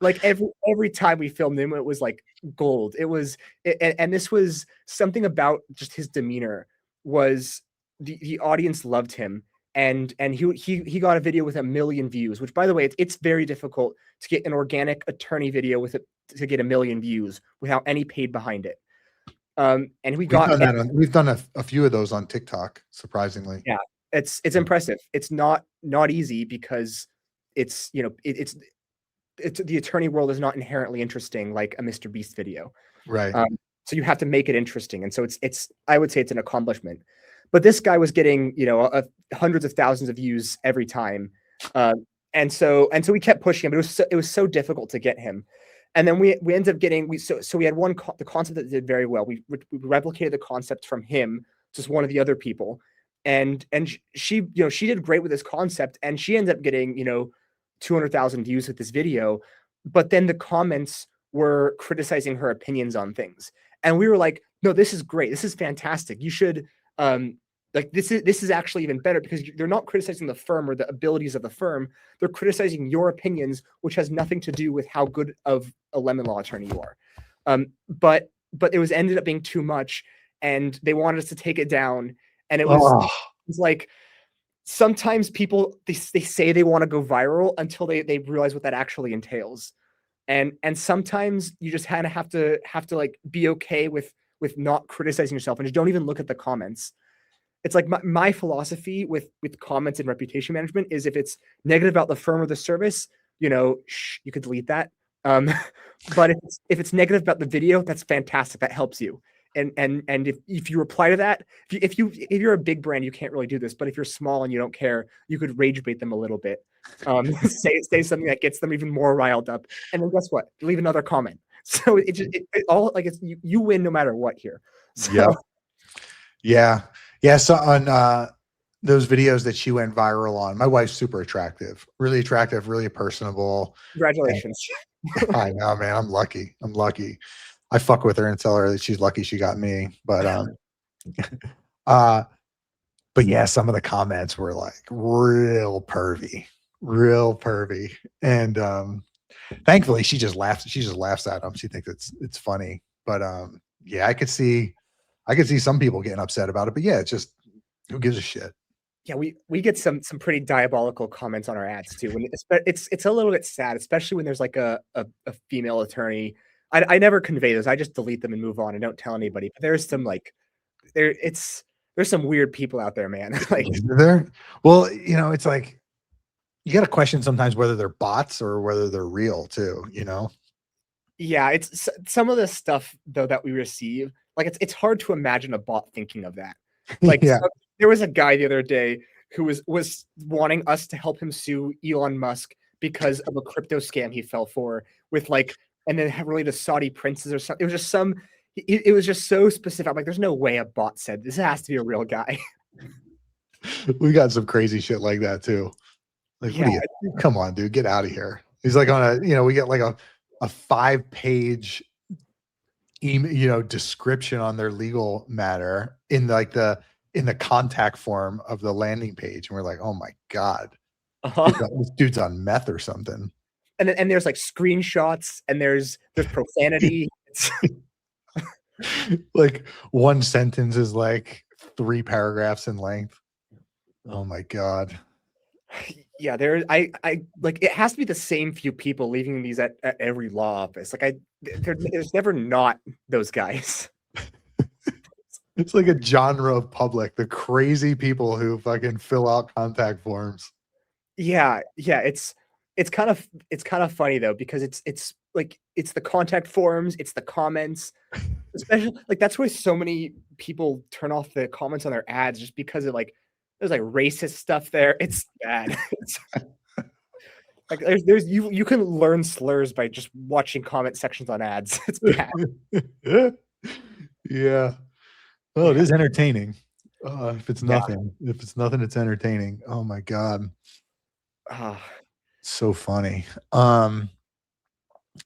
Like every time we filmed him, it was like gold. And this was something about just his demeanor was the audience loved him. And he got a video with 1 million views, which by the way, it's very difficult to get an organic attorney video to get 1 million views without any paid behind it. And we've
done a few of those on TikTok, surprisingly.
Yeah, it's impressive. It's not easy because it's the attorney world is not inherently interesting like a Mr. Beast video.
Right.
So you have to make it interesting. And so it's I would say it's an accomplishment. But this guy was getting, hundreds of thousands of views every time. And so we kept pushing him, but it was so difficult to get him. And then we ended up getting, so we had the concept that did very well. We replicated the concept from him, just one of the other people. And she did great with this concept, and she ended up getting, 200,000 views with this video. But then the comments were criticizing her opinions on things. And we were like, no, this is great. This is fantastic. You should, this is actually even better because they're not criticizing the firm or the abilities of the firm. They're criticizing your opinions, which has nothing to do with how good of a lemon law attorney you are. But it ended up being too much, and they wanted us to take it down. And it was like, sometimes people, they say they want to go viral until they realize what that actually entails. And sometimes you just kind of have to like be okay with not criticizing yourself and just don't even look at the comments. It's like my philosophy with comments and reputation management is if it's negative about the firm or the service, you could delete that. But if it's negative about the video, that's fantastic. That helps you. And if you reply to that, if you're a big brand, you can't really do this. But if you're small and you don't care, you could rage bait them a little bit. Say something that gets them even more riled up, and then guess what? Leave another comment. So it all like you win no matter what here. So.
Yeah. So on those videos that she went viral on, my wife's super attractive, really personable.
Congratulations.
I know, man. I'm lucky. I fuck with her and tell her that she's lucky she got me. But but yeah, some of the comments were like real pervy. And thankfully she just laughs at them. She thinks it's funny. But yeah, I could see some people getting upset about it. But yeah, it's just, who gives a shit?
Yeah, we get some pretty diabolical comments on our ads too. When it's a little bit sad, especially when there's like a female attorney. I never convey those. I just delete them and move on and don't tell anybody. But there's some there's some weird people out there, man. Like
there. Well, it's like you got to question sometimes whether they're bots or whether they're real too.
Yeah, it's some of the stuff though that we receive. Like it's hard to imagine a bot thinking of that. Like
yeah.
There was a guy the other day who was wanting us to help him sue Elon Musk because of a crypto scam he fell for with and then related to Saudi princes or something. It was just it was just so specific. I'm like, there's no way a bot said this. Has to be a real guy.
We got some crazy shit like that too. Like, yeah. Come on, dude, get out of here. He's like on we get like a 5-page description on their legal matter in the contact form of the landing page. And we're like, oh my God, this dude's on meth or something.
And there's like screenshots and there's profanity.
Like one sentence is like 3 paragraphs in length. Oh my God.
Yeah, I like it has to be the same few people leaving these at every law office. Like there's never not those guys.
It's like a genre of public, the crazy people who fucking fill out contact forms.
Yeah, it's it's kind of funny though, because it's like it's the contact forms, it's the comments, especially like that's why so many people turn off the comments on their ads just because of like there's like racist stuff there. It's bad. It's, like there's you can learn slurs by just watching comment sections on ads. It's bad.
Yeah. Oh, it
Yeah.
is entertaining. If it's
Yeah.
nothing, it's entertaining. Oh my God.
Ah.
So funny.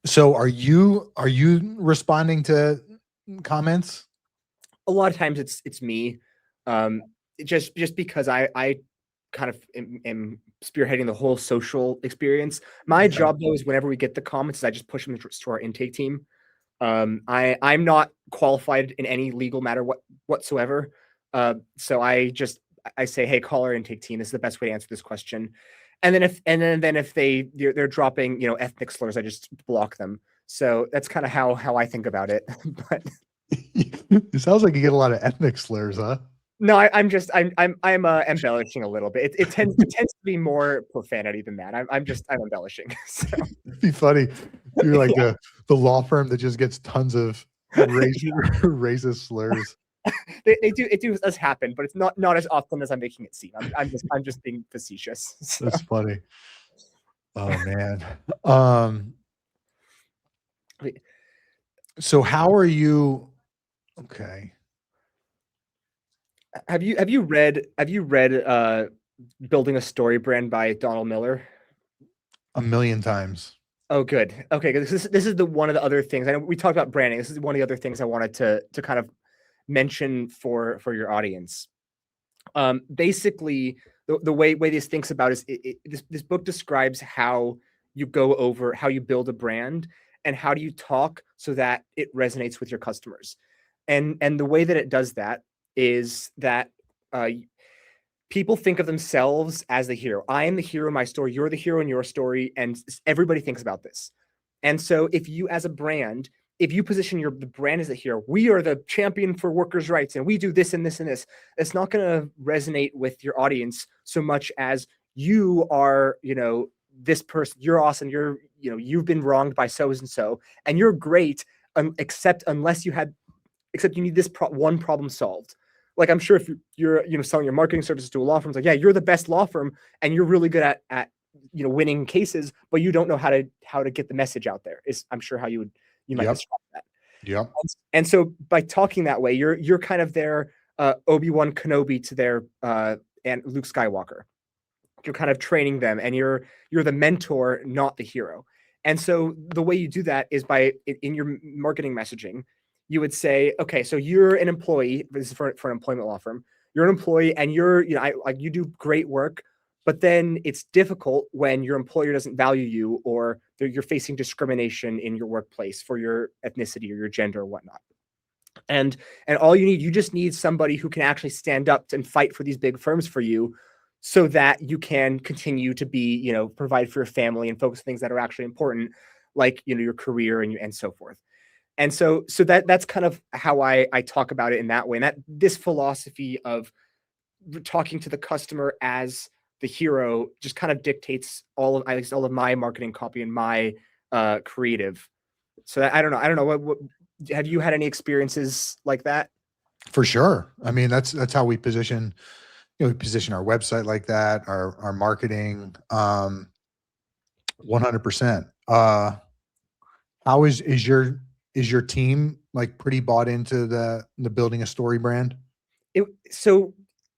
So are you responding to comments?
A lot of times it's me. Just because I kind of am spearheading the whole social experience. My
Yeah.
job though is whenever we get the comments, is I just push them to our intake team. I'm not qualified in any legal matter whatsoever. So I say, hey, call our intake team. This is the best way to answer this question. And then if they're dropping ethnic slurs, I just block them. So that's kind of how I think about it. But
It sounds like you get a lot of ethnic slurs, huh?
no, I'm embellishing a little bit. It tends to be more profanity than that. I'm embellishing. So
It'd be funny. You're like
yeah.
the law firm that just gets tons of racist slurs.
It does happen, but it's not as often as I'm making it seem. I'm just being facetious. So.
That's funny. Oh man. Um, so how are you? Okay.
Have you read Building a Story Brand by Donald Miller?
A million times.
Oh, good. Okay, because this is the one of the other things. I know we talked about branding. This is one of the other things I wanted to kind of mention for your audience. Basically, the way this thinks about is this book describes how you build a brand and how do you talk so that it resonates with your customers. And the way that it does that is that people think of themselves as the hero. I am the hero in my story. You're the hero in your story. And everybody thinks about this. And so if you as a brand, if you position the brand as a hero, we are the champion for workers' rights and we do this and this and this, it's not going to resonate with your audience so much as you are, this person, you're awesome. You've been wronged by so and so, and you're great, except you need this one problem solved. Like I'm sure if you're selling your marketing services to a law firm, it's like, yeah, you're the best law firm and you're really good at winning cases, but you don't know how to get the message out there. Is I'm sure how you might
Yep.
describe that.
Yep.
And so by talking that way, you're kind of their Obi-Wan Kenobi to their and Luke Skywalker. You're kind of training them, and you're the mentor, not the hero. And so the way you do that is by in your marketing messaging, you would say, okay, so you're an employee. This is for an employment law firm. You're an employee, and you do great work. But then it's difficult when your employer doesn't value you, or you're facing discrimination in your workplace for your ethnicity or your gender or whatnot. And you just need somebody who can actually stand up and fight for these big firms for you, so that you can continue to be, provide for your family and focus on things that are actually important, like your career and so forth. And so that's kind of how I talk about it in that way. And that this philosophy of talking to the customer as the hero just kind of dictates all of my marketing copy and my creative. So I don't know. What have you had any experiences like that?
For sure. I mean, that's how we position, we position our website like that, our marketing, 100%. How is your team like pretty bought into the building a story brand?
So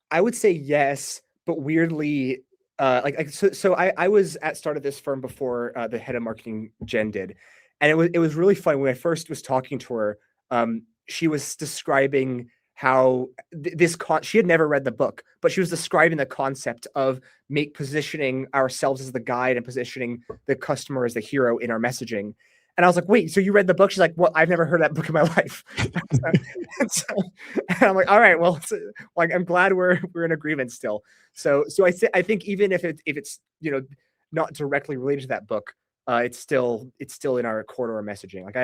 I would say yes, but weirdly, I was at start of this firm before the head of marketing Jen did, and it was really fun when I first was talking to her. She was describing how she had never read the book, but she was describing the concept of positioning ourselves as the guide and positioning the customer as the hero in our messaging. And I was like, wait, so you read the book? She's like, well, I've never heard that book in my life. and I'm like, all right, well, like, I'm glad we're in agreement still. So I think even if it's not directly related to that book, it's still in our core to our messaging. Like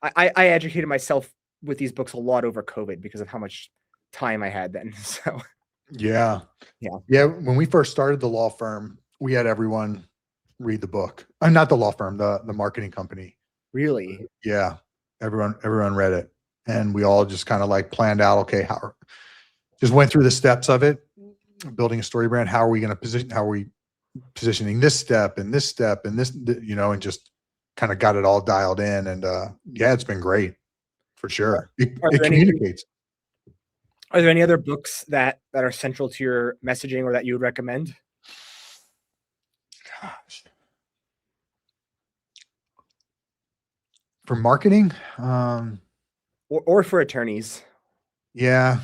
I educated myself with these books a lot over COVID because of how much time I had then. So
Yeah.
yeah.
Yeah. When we first started the law firm, we had everyone read the book. Not the law firm, the marketing company.
Really?
Yeah. Everyone read it. And we all just kind of like planned out, okay, just went through the steps of it, building a story brand. How are we going to position, how are we positioning this step and this step and this, and just kind of got it all dialed in. And yeah, it's been great for sure. It communicates.
Are there any other books that are central to your messaging or that you would recommend?
Gosh. For marketing,
or for attorneys?
Yeah.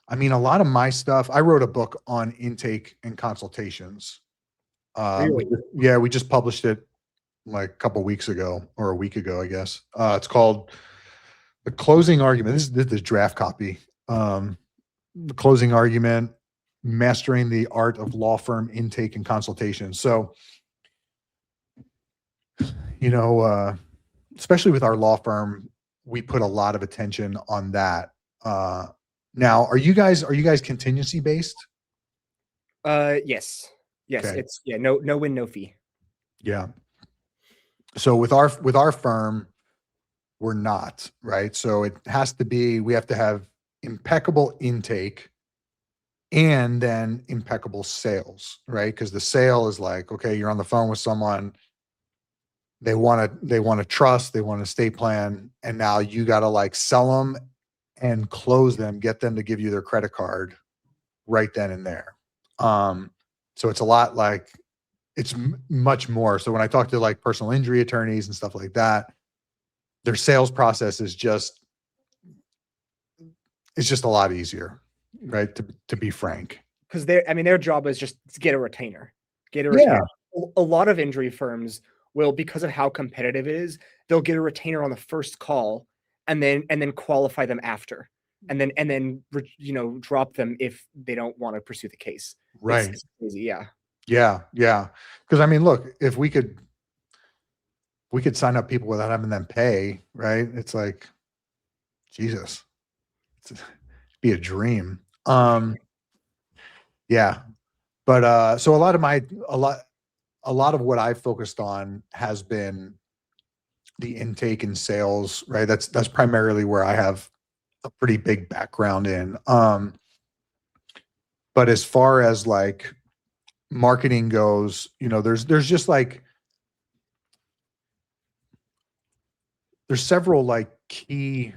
I mean, a lot of my stuff, I wrote a book on intake and consultations.
Really?
We just published it like a couple weeks ago or a week ago, I guess. It's called The Closing Argument. This is the draft copy. The Closing Argument, Mastering the Art of Law Firm Intake and Consultation. So, especially with our law firm, we put a lot of attention on that. Now, are you guys contingency based?
Yes. Okay. It's no win, no fee.
Yeah. So with our firm, we're not, right? So it has to be, we have to have impeccable intake and then impeccable sales, right? Because the sale is like, okay, you're on the phone with someone, they want to trust, they want an estate plan, and now you got to like sell them and close them, get them to give you their credit card right then and there. So it's a lot like, it's much more. So when I talk to like personal injury attorneys and stuff like that, their sales process is just a lot easier, right? To be frank.
Because their job is just to get a retainer. Yeah. A lot of injury firms will, because of how competitive it is, they'll get a retainer on the first call and then qualify them after, and then drop them if they don't want to pursue the case.
Right.
It's crazy. Yeah.
Yeah. Yeah. Because I mean, look, if we could sign up people without having them pay, right? It's like, Jesus, it'd be a dream. Yeah. But so a lot of what I've focused on has been the intake and sales, right? That's primarily where I have a pretty big background in. But as far as like marketing goes, there's just like, there's several like key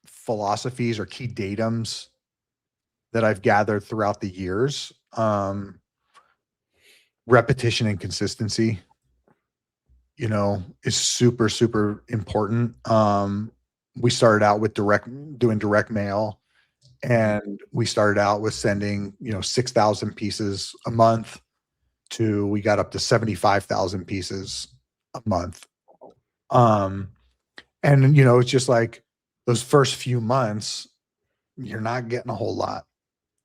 philosophies or key datums that I've gathered throughout the years. Repetition and consistency, is super, super important. We started out with doing direct mail, and we started out with sending, 6,000 pieces a month we got up to 75,000 pieces a month. And it's just like those first few months, you're not getting a whole lot.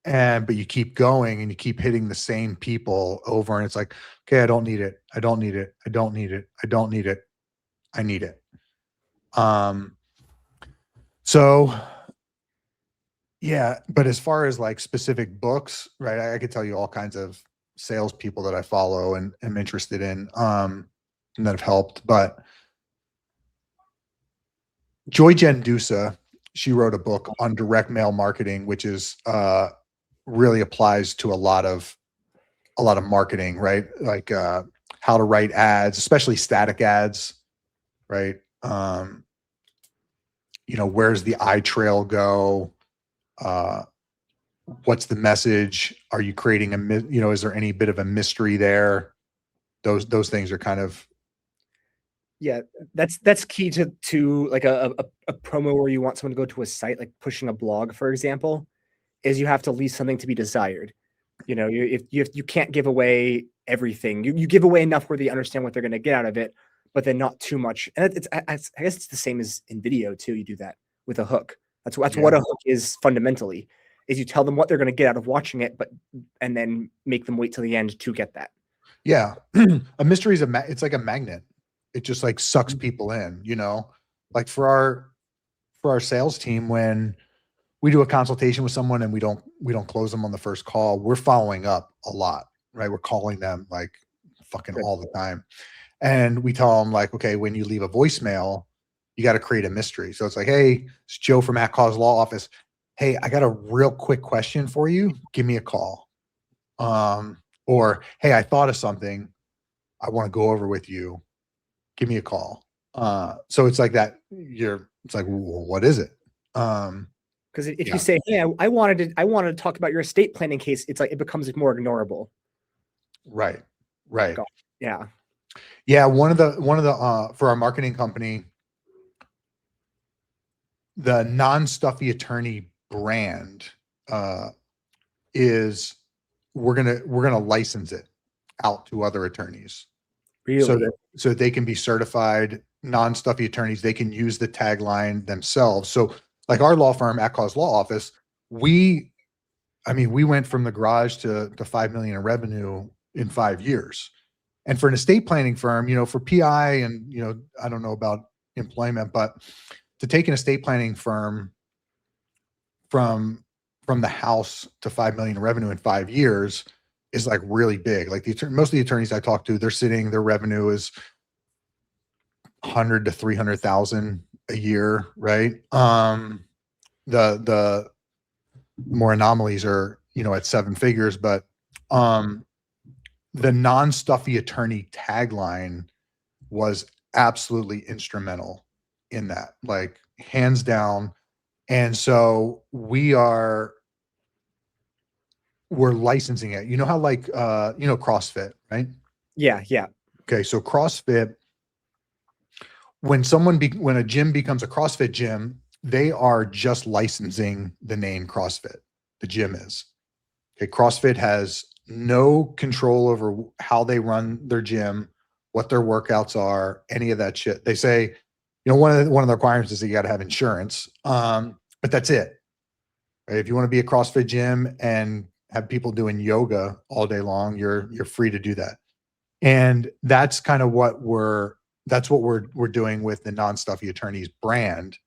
But you keep going and you keep hitting the same people over, and it's like, okay, I don't need it. I don't need it. I don't need it. I don't need it. I need it. So yeah, but as far as like specific books, right, I could tell you all kinds of salespeople that I follow and am interested in, and that have helped. But Joy Gendusa, she wrote a book on direct mail marketing, which is really applies to a lot of marketing, right? Like how to write ads, especially static ads, right? Where's the eye trail go? What's the message? Are you creating is there any bit of a mystery there? Those things are kind of,
yeah, that's key to like a promo where you want someone to go to a site, like pushing a blog, for example, is you have to leave something to be desired. You can't give away everything. You give away enough where they understand what they're going to get out of it, but then not too much. And I guess it's the same as in video too. You do that with a hook. That's what a hook is fundamentally, is you tell them what they're going to get out of watching it, and then make them wait till the end to get that.
Yeah. A mystery is it's like a magnet. It just like sucks people in, like for our sales team, when we do a consultation with someone and we don't close them on the first call, we're following up a lot, right? We're calling them like fucking
Sure.
all the time. And we tell them like, okay, when you leave a voicemail, you got to create a mystery. So it's like, hey, it's Joe from Cause Law Office. Hey, I got a real quick question for you. Give me a call. Or hey, I thought of something I want to go over with you. Give me a call. So it's like that. It's like, well, what is it?
Because if
Yeah.
you say, "Hey, I wanted to talk about your estate planning case," it's like it becomes more ignorable.
Right. Right.
Yeah.
Yeah. One of the for our marketing company, the Non-Stuffy attorney brand is we're gonna license it out to other attorneys.
Really?
So they can be certified non-stuffy attorneys. They can use the tagline themselves. So like our law firm, Cause Law Office, we went from the garage to 5 million in revenue in 5 years. And for an estate planning firm, for PI and, I don't know about employment, but to take an estate planning firm from the house to 5 million in revenue in 5 years is like really big. Like most of the attorneys I talk to, their revenue is 100 to 300,000 a year, right? The more anomalies are, at 7 figures, but the non-stuffy attorney tagline was absolutely instrumental in that, like hands down. And so we're licensing it. You know how like CrossFit, right?
Yeah. Yeah.
Okay, so CrossFit, when a gym becomes a CrossFit gym, they are just licensing the name CrossFit. The gym is. Okay, CrossFit has no control over how they run their gym, what their workouts are, any of that shit. They say, one of the requirements is that you got to have insurance, but that's it. Right? If you want to be a CrossFit gym and have people doing yoga all day long, you're free to do that. And that's kind of what we're doing with the Non-Stuffy Attorneys brand.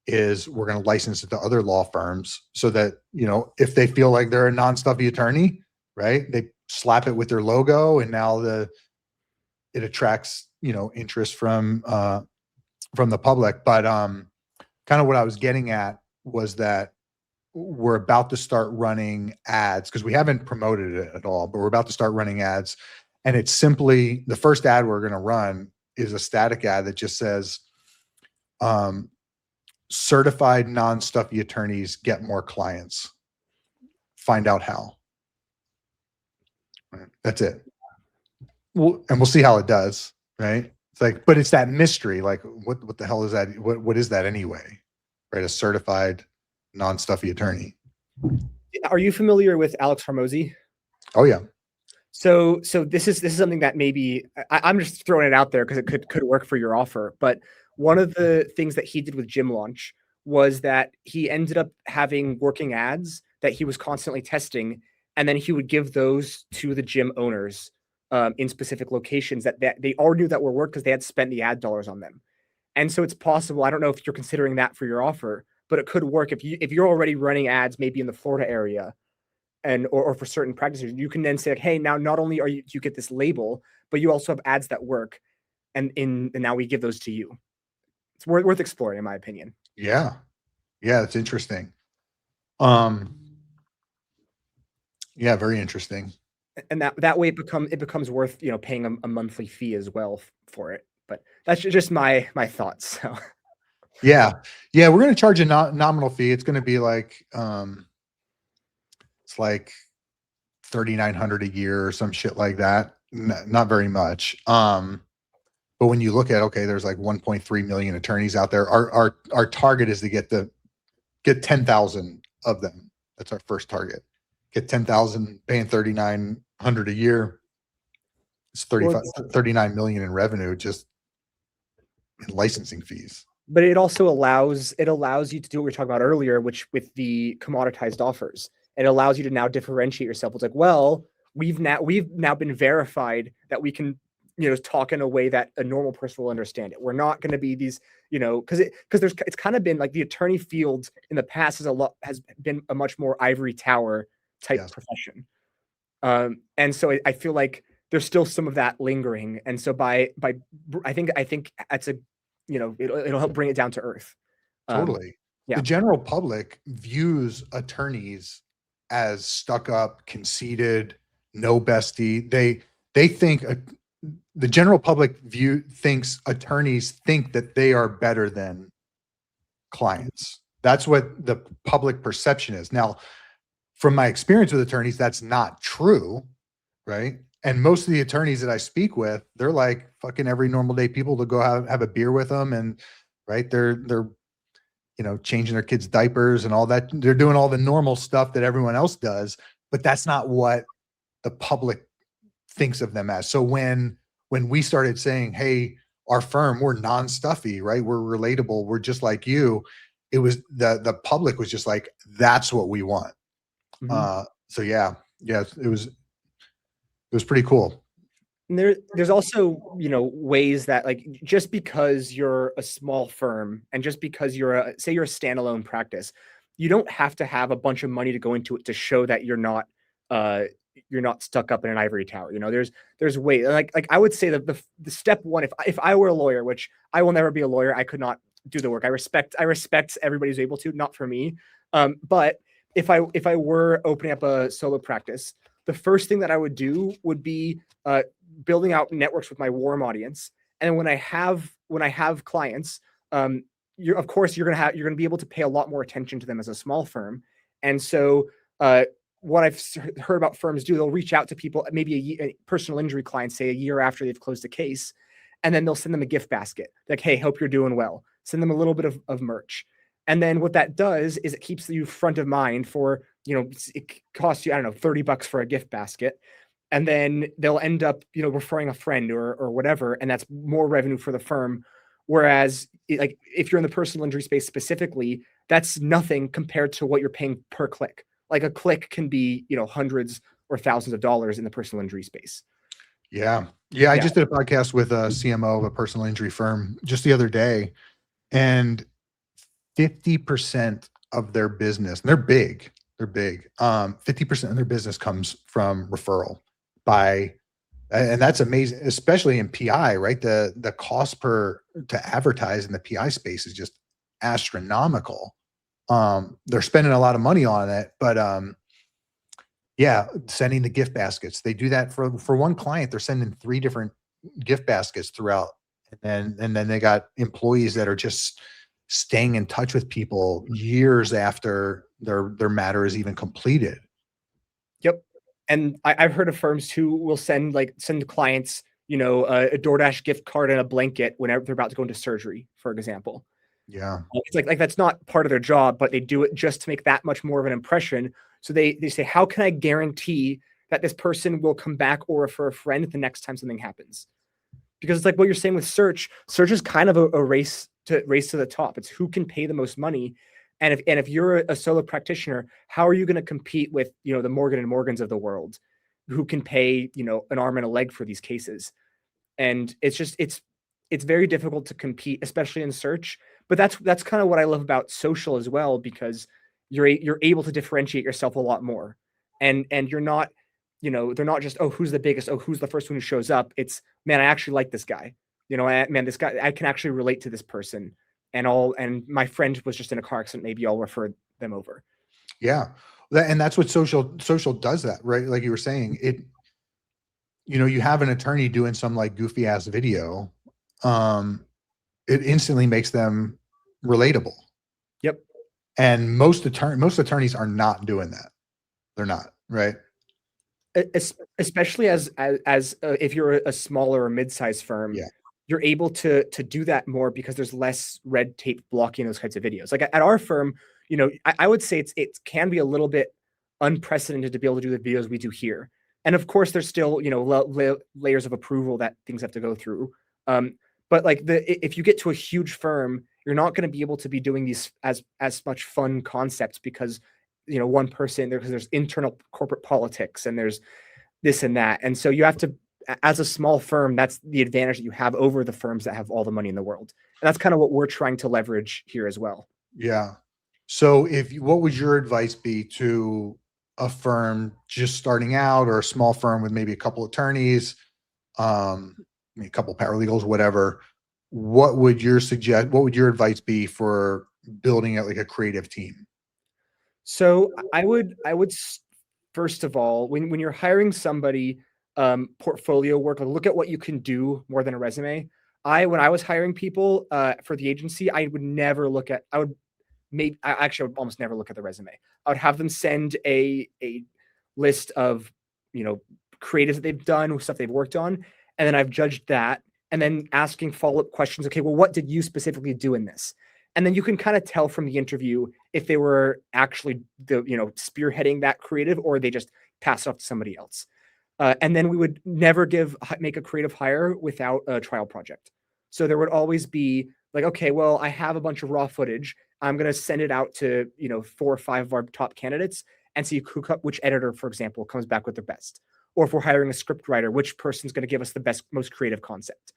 Is we're going to license it to other law firms so that, if they feel like they're a non-stuffy attorney, right, they slap it with their logo, and now it attracts, interest from the public. But kind of what I was getting at was that we're about to start running ads, because we haven't promoted it at all, but we're about to start running ads. And it's simply, the first ad we're going to run is a static ad that just says, certified non-stuffy attorneys get more clients. Find out how. Right. That's it. We'll see how it does. Right. It's like, but it's that mystery. Like, what the hell is that? What is that anyway? Right. A certified non-stuffy attorney.
Are you familiar with Alex Hormozy?
Oh yeah.
So this is something that maybe I'm just throwing it out there because it could work for your offer. But one of the things that he did with Gym Launch was that he ended up having working ads that he was constantly testing, and then he would give those to the gym owners in specific locations that they already knew that were work because they had spent the ad dollars on them. And so it's possible. I don't know if you're considering that for your offer, but it could work if you're already running ads maybe in the Florida area. And or for certain practices, you can then say, like, hey, now not only do you get this label, but you also have ads that work, and now we give those to you. It's worth exploring, in my opinion.
Yeah, it's interesting. Yeah, very interesting.
And that way it becomes worth paying a monthly fee as well for it. But that's just my thoughts. So
yeah, we're going to charge a nominal fee. It's going to be like it's like 3,900 a year or some shit like that. Not very much. But when you look at, okay, there's like 1.3 million attorneys out there. Our target is to get 10,000 of them. That's our first target. Get 10,000, paying 3,900 a year. It's 39 million in revenue just in licensing fees.
But it also allows you to do what we were talking about earlier, which with the commoditized offers, it allows you to now differentiate yourself. It's like, well, we've now been verified that we can, talk in a way that a normal person will understand it. We're not going to be these, because it's kind of been like the attorney field in the past has been a much more ivory tower type profession. And so I feel like there's still some of that lingering. And so I think that's it'll help bring it down to earth.
Totally.
Yeah.
The general public views attorneys as stuck up, conceited, no bestie. They think the general public thinks attorneys think that they are better than clients. That's what the public perception is. Now, from my experience with attorneys, that's not true, right? And most of the attorneys that I speak with, they're like fucking every normal day people to go have a beer with them, and right, they're changing their kids' diapers and all that. They're doing all the normal stuff that everyone else does, but that's not what the public thinks of them as. So when we started saying, hey, our firm, we're non-stuffy, right? We're relatable. We're just like you. It was the public was just like, that's what we want. So yeah, it was pretty cool.
And there's also, ways that, like, just because you're a small firm and just because say you're a standalone practice, you don't have to have a bunch of money to go into it to show that you're not stuck up in an ivory tower. There's ways, like I would say that the step one, if I were a lawyer, which I will never be a lawyer, I could not do the work. I respect everybody who's able to, not for me. But if I were opening up a solo practice, the first thing that I would do would be building out networks with my warm audience. And when I have clients, you're gonna be able to pay a lot more attention to them as a small firm. And so what I've heard about firms do, they'll reach out to people, maybe a personal injury client, say a year after they've closed a case, and then they'll send them a gift basket. Like, hey, hope you're doing well. Send them a little bit of merch. And then what that does is it keeps you front of mind for, it costs you, I don't know, $30 for a gift basket. And then they'll end up, referring a friend or whatever. And that's more revenue for the firm. Whereas like if you're in the personal injury space specifically, that's nothing compared to what you're paying per click. Like a click can be, hundreds or thousands of dollars in the personal injury space.
Yeah. I just did a podcast with a CMO of a personal injury firm just the other day, and 50% of their business, and they're big. 50% of their business comes from referral and that's amazing, especially in PI, right? The cost to advertise in the PI space is just astronomical. They're spending a lot of money on it, but sending the gift baskets. They do that for one client. They're sending 3 different gift baskets throughout. And then they got employees that are just staying in touch with people years after their matter is even completed.
Yep. And I've heard of firms too will send clients, a DoorDash gift card and a blanket whenever they're about to go into surgery, for example.
Yeah.
It's like that's not part of their job, but they do it just to make that much more of an impression. So they say, how can I guarantee that this person will come back or refer a friend the next time something happens? Because it's like what you're saying with search is kind of a race to the top. It's who can pay the most money. And if you're a solo practitioner, how are you going to compete with, the Morgan and Morgans of the world who can pay, an arm and a leg for these cases? And it's very difficult to compete, especially in search. But that's kind of what I love about social as well, because you're able to differentiate yourself a lot more. And you're not, they're not just, oh, who's the biggest? Oh, who's the first one who shows up? It's, man, I actually like this guy. This guy, I can actually relate to this person. And my friend was just in a car accident. Maybe I'll refer them over.
Yeah. And that's what social does that, right? Like you were saying, you have an attorney doing some like goofy ass video. It instantly makes them relatable.
Yep.
And most attorneys are not doing that. They're not, right?
Especially as if you're a smaller or mid-sized firm.
Yeah.
You're able to do that more because there's less red tape blocking those kinds of videos. Like at our firm, I would say it can be a little bit unprecedented to be able to do the videos we do here. And of course, there's still, layers of approval that things have to go through. But like if you get to a huge firm, you're not going to be able to be doing these as much fun concepts because, one person because there's internal corporate politics and there's this and that. And so you have to, as a small firm, that's the advantage that you have over the firms that have all the money in the world. And that's kind of what we're trying to leverage here as well.
Yeah. So what would your advice be to a firm just starting out, or a small firm with maybe a couple attorneys, a couple paralegals, whatever, what would your advice be for building out like a creative team?
So first of all, when you're hiring somebody, portfolio work, look at what you can do more than a resume. When I was hiring people for the agency, I would almost never look at the resume. I would have them send a list of, creatives that they've done, stuff they've worked on, and then I've judged that, and then asking follow-up questions. Okay, well, what did you specifically do in this? And then you can kind of tell from the interview if they were actually spearheading that creative, or they just passed it off to somebody else. And then we would never make a creative hire without a trial project. So there would always be like, okay, well, I have a bunch of raw footage. I'm going to send it out to 4 or 5 of our top candidates and see which editor, for example, comes back with the best. Or if we're hiring a script writer, which person's going to give us the best, most creative concept.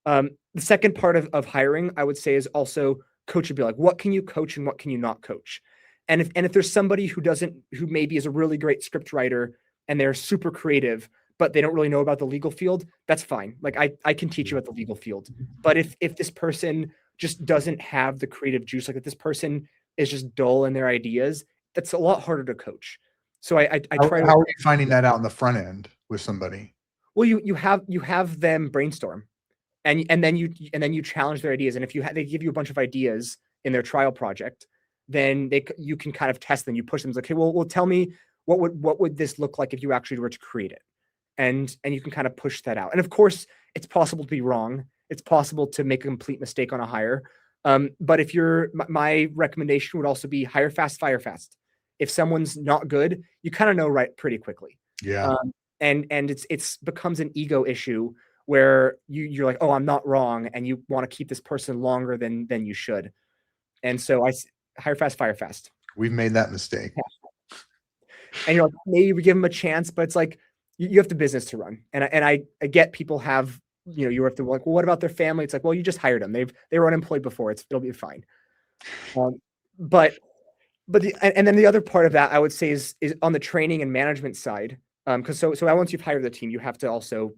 The second part of hiring, I would say, is also coachability. Like, what can you coach and what can you not coach? And if there's somebody who maybe is a really great script writer and they're super creative, but they don't really know about the legal field, that's fine. Like, I can teach you about the legal field. But if this person just doesn't have the creative juice, like if this person is just dull in their ideas, that's a lot harder to coach. So I try.
How are you finding that out in the front end with somebody?
Well, you have them brainstorm, and then you challenge their ideas. And if they give you a bunch of ideas in their trial project, then you can kind of test them. You push them. It's like, okay, well, tell me what would this look like if you actually were to create it, and you can kind of push that out. And of course, it's possible to be wrong. It's possible to make a complete mistake on a hire. But my recommendation would also be hire fast, fire fast. If someone's not good, you kind of know right pretty quickly.
Yeah.
And it's becomes an ego issue where you're like, oh, I'm not wrong, and you want to keep this person longer than you should. And so I hire fast, fire fast.
We've made that mistake.
Yeah. And you're like, maybe we give them a chance, but it's like you have the business to run. And I get people have, you have to like, well, what about their family? It's like, well, you just hired them. They were unemployed before. It'll be fine. But then the other part of that I would say is on the training and management side. Because so once you've hired the team, you have to also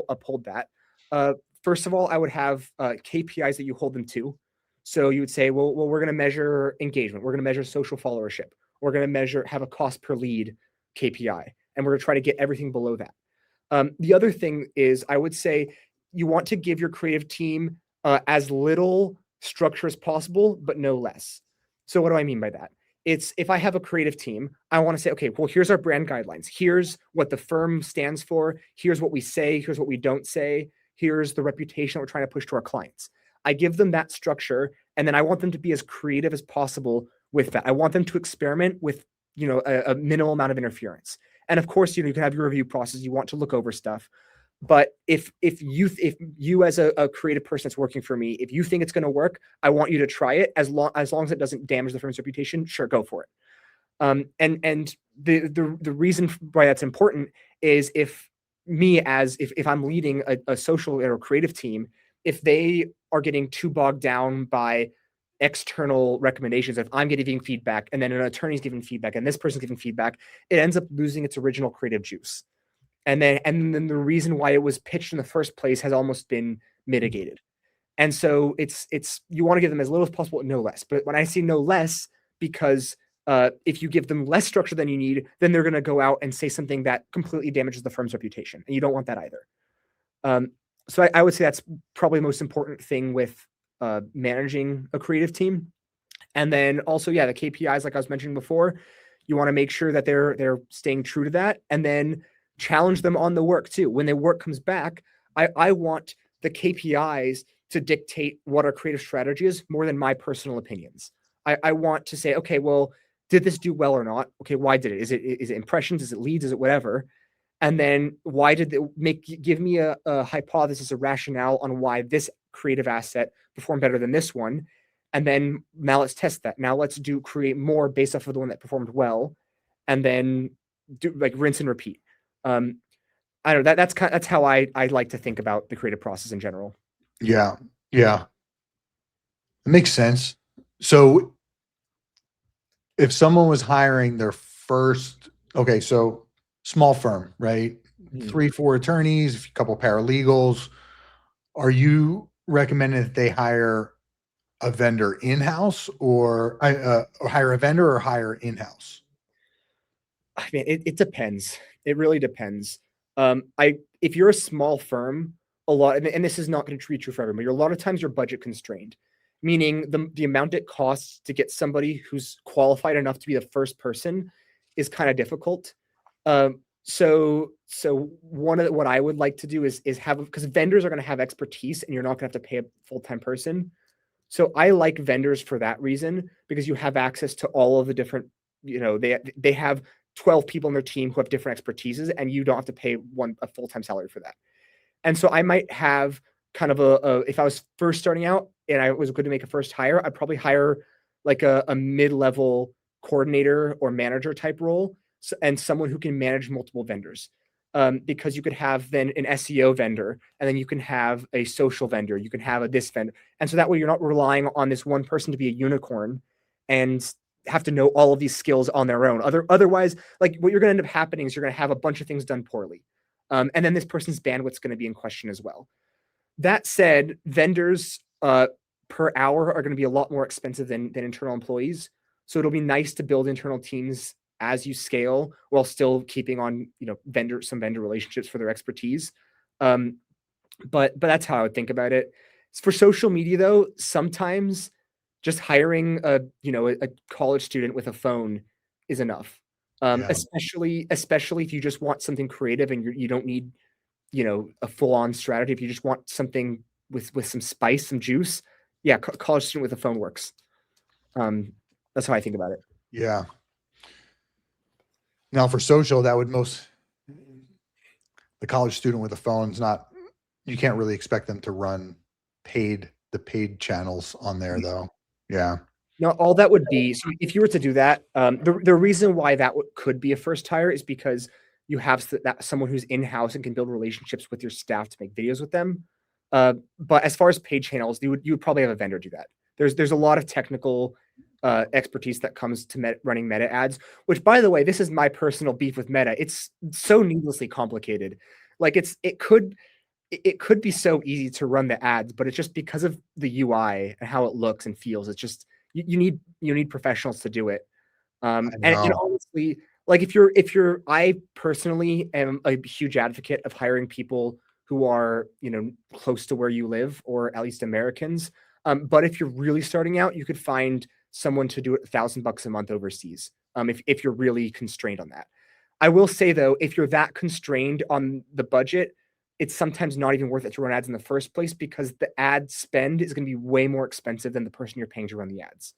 uphold that. First of all, I would have KPIs that you hold them to. So you would say, well, we're going to measure engagement. We're going to measure social followership. We're going to have a cost per lead KPI, and we're going to try to get everything below that. The other thing is, I would say you want to give your creative team as little structure as possible, but no less. So what do I mean by that? It's if I have a creative team, I want to say, okay, well, here's our brand guidelines. Here's what the firm stands for. Here's what we say. Here's what we don't say. Here's the reputation that we're trying to push to our clients. I give them that structure, and then I want them to be as creative as possible with that. I want them to experiment with, a minimal amount of interference. And of course, you can have your review process. You want to look over stuff. But if you as a creative person that's working for me, if you think it's going to work, I want you to try it as long as it doesn't damage the firm's reputation. Sure, go for it. And the reason why that's important is if I'm leading a social or creative team, if they are getting too bogged down by external recommendations, if I'm getting feedback and then an attorney's giving feedback and this person's giving feedback, it ends up losing its original creative juice. And then the reason why it was pitched in the first place has almost been mitigated. And so it's you want to give them as little as possible, no less. But when I say no less, because if you give them less structure than you need, then they're going to go out and say something that completely damages the firm's reputation, and you don't want that either. So I would say that's probably the most important thing with managing a creative team. And then also, the KPIs, like I was mentioning before, you want to make sure that they're staying true to that, and then challenge them on the work too. When their work comes back, I want the KPIs to dictate what our creative strategy is more than my personal opinions. I want to say, okay, well, did this do well or not? Okay, why did it? Is it impressions? Is it leads? Is it whatever? And then why did it give me a hypothesis, a rationale on why this creative asset performed better than this one? And then now let's test that. Now let's create more based off of the one that performed well, and then do like rinse and repeat. I don't know, that's how I like to think about the creative process in general.
Yeah. It makes sense. So if someone was hiring their first, okay, so small firm, right?
Mhm.
3, 4 attorneys, a couple paralegals. Are you recommending that they hire a vendor in-house or hire a vendor or hire in-house?
I mean, it depends. It really depends. If you're a small firm, a lot, and this is not going to treat you for everyone, but a lot of times you're budget constrained, meaning the amount it costs to get somebody who's qualified enough to be the first person is kind of difficult. So one of what I would like to do is have, because vendors are going to have expertise and you're not going to have to pay a full-time person. So I like vendors for that reason, because you have access to all of the different, they have 12 people on their team who have different expertises, and you don't have to pay a full-time salary for that. And so I might have kind of if I was first starting out and I was going to make a first hire, I'd probably hire like a mid-level coordinator or manager type role, and someone who can manage multiple vendors. Because you could have then an SEO vendor, and then you can have a social vendor, you can have a this vendor. And so that way you're not relying on this one person to be a unicorn and have to know all of these skills on their own. Otherwise, like what you're going to end up happening is you're going to have a bunch of things done poorly. And then this person's bandwidth's going to be in question as well. That said, vendors per hour are going to be a lot more expensive than internal employees. So it'll be nice to build internal teams as you scale, while still keeping on, some vendor relationships for their expertise. But that's how I would think about it. For social media, though, sometimes just hiring a college student with a phone is enough.
Yeah.
Especially if you just want something creative and you don't need, a full-on strategy. If you just want something with some spice, some juice, yeah, college student with a phone works. That's how I think about it.
Yeah. Now for social, the college student with a phone's not, you can't really expect them to run the paid channels on there though. Yeah.
No, all that would be, so if you were to do that, the reason why that could be a first hire is because you have that someone who's in-house and can build relationships with your staff to make videos with them. But as far as paid channels, you would probably have a vendor do that. There's a lot of technical expertise that comes to running Meta ads, which, by the way, this is my personal beef with Meta. It's so needlessly complicated. Like it could be so easy to run the ads, but it's just because of the UI and how it looks and feels. It's just you need professionals to do it. And honestly, like I personally am a huge advocate of hiring people who are close to where you live, or at least Americans. But if you're really starting out, you could find someone to do it $1,000 a month overseas. If you're really constrained on that. I will say though, if you're that constrained on the budget, it's sometimes not even worth it to run ads in the first place, because the ad spend is going to be way more expensive than the person you're paying to run the ads.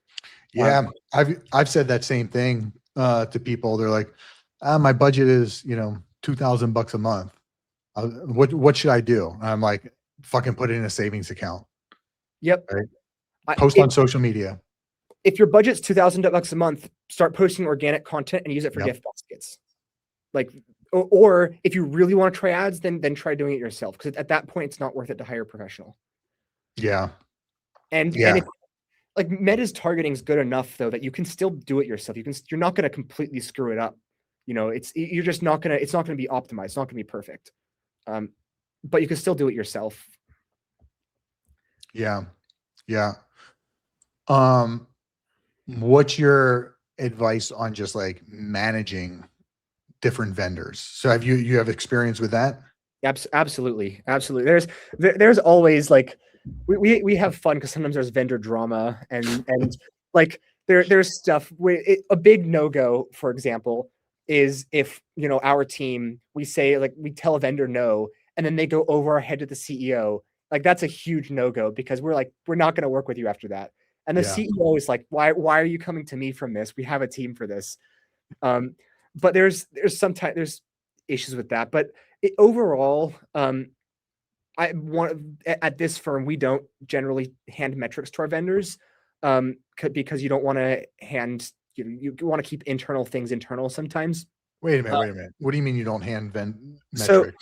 Yeah. I've said that same thing to people. They're like, my budget is, $2,000 a month. What should I do? And I'm like, fucking put it in a savings account.
Yep.
Right? Post on social media.
If your budget's $2,000 a month, start posting organic content and use it for gift baskets. Like, or if you really want to try ads, then try doing it yourself. Because at that point, it's not worth it to hire a professional.
Yeah.
And if, like, Meta's targeting is good enough though that you can still do it yourself. You're not going to completely screw it up. You're just not going to. It's not going to be optimized. It's not going to be perfect. But you can still do it yourself.
Yeah. Yeah. What's your advice on just like managing different vendors? So you have experience with that?
Absolutely. There's always, like, we have fun because sometimes there's vendor drama and like there's stuff a big no-go, for example, is if our team, we say, like, we tell a vendor no, and then they go over our head to the CEO. Like, that's a huge no-go, because we're not going to work with you after that. And the CEO is like, why are you coming to me from this? We have a team for this. But there's sometimes there's issues with that. But overall, at this firm, we don't generally hand metrics to our vendors, because you don't want to you want to keep internal things internal sometimes.
Wait a minute. What do you mean you don't hand metrics?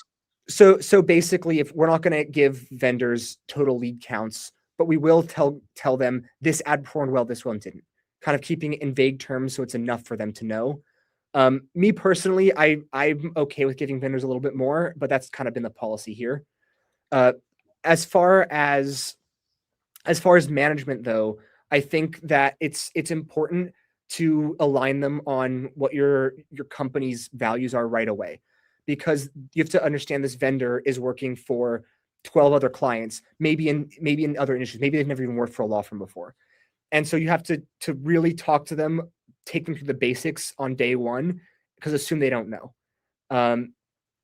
So basically, if we're not going to give vendors total lead counts, but we will tell them this ad performed well, this one didn't. Kind of keeping it in vague terms so it's enough for them to know. Me personally, I'm okay with giving vendors a little bit more, but that's kind of been the policy here. Uh, as far as management, though, I think that it's important to align them on what your company's values are right away, because you have to understand this vendor is working for 12 other clients, maybe in other industries, maybe they've never even worked for a law firm before, and so you have to really talk to them, take them through the basics on day one, because assume they don't know. Um,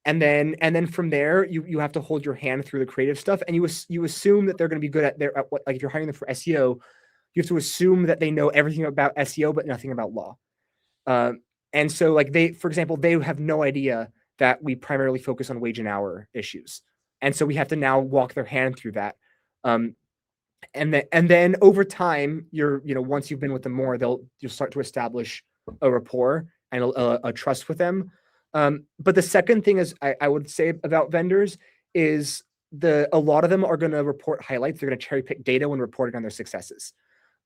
and then from there, you have to hold your hand through the creative stuff, and you assume that they're going to be good at what, like if you're hiring them for SEO, you have to assume that they know everything about SEO but nothing about law. And so, like, for example, they have no idea that we primarily focus on wage and hour issues, and so we have to now walk their hand through that. Um, and then over time, once you've been with them more, you'll start to establish a rapport and a trust with them. But the second thing is I would say about vendors is a lot of them are going to report highlights. They're going to cherry pick data when reporting on their successes.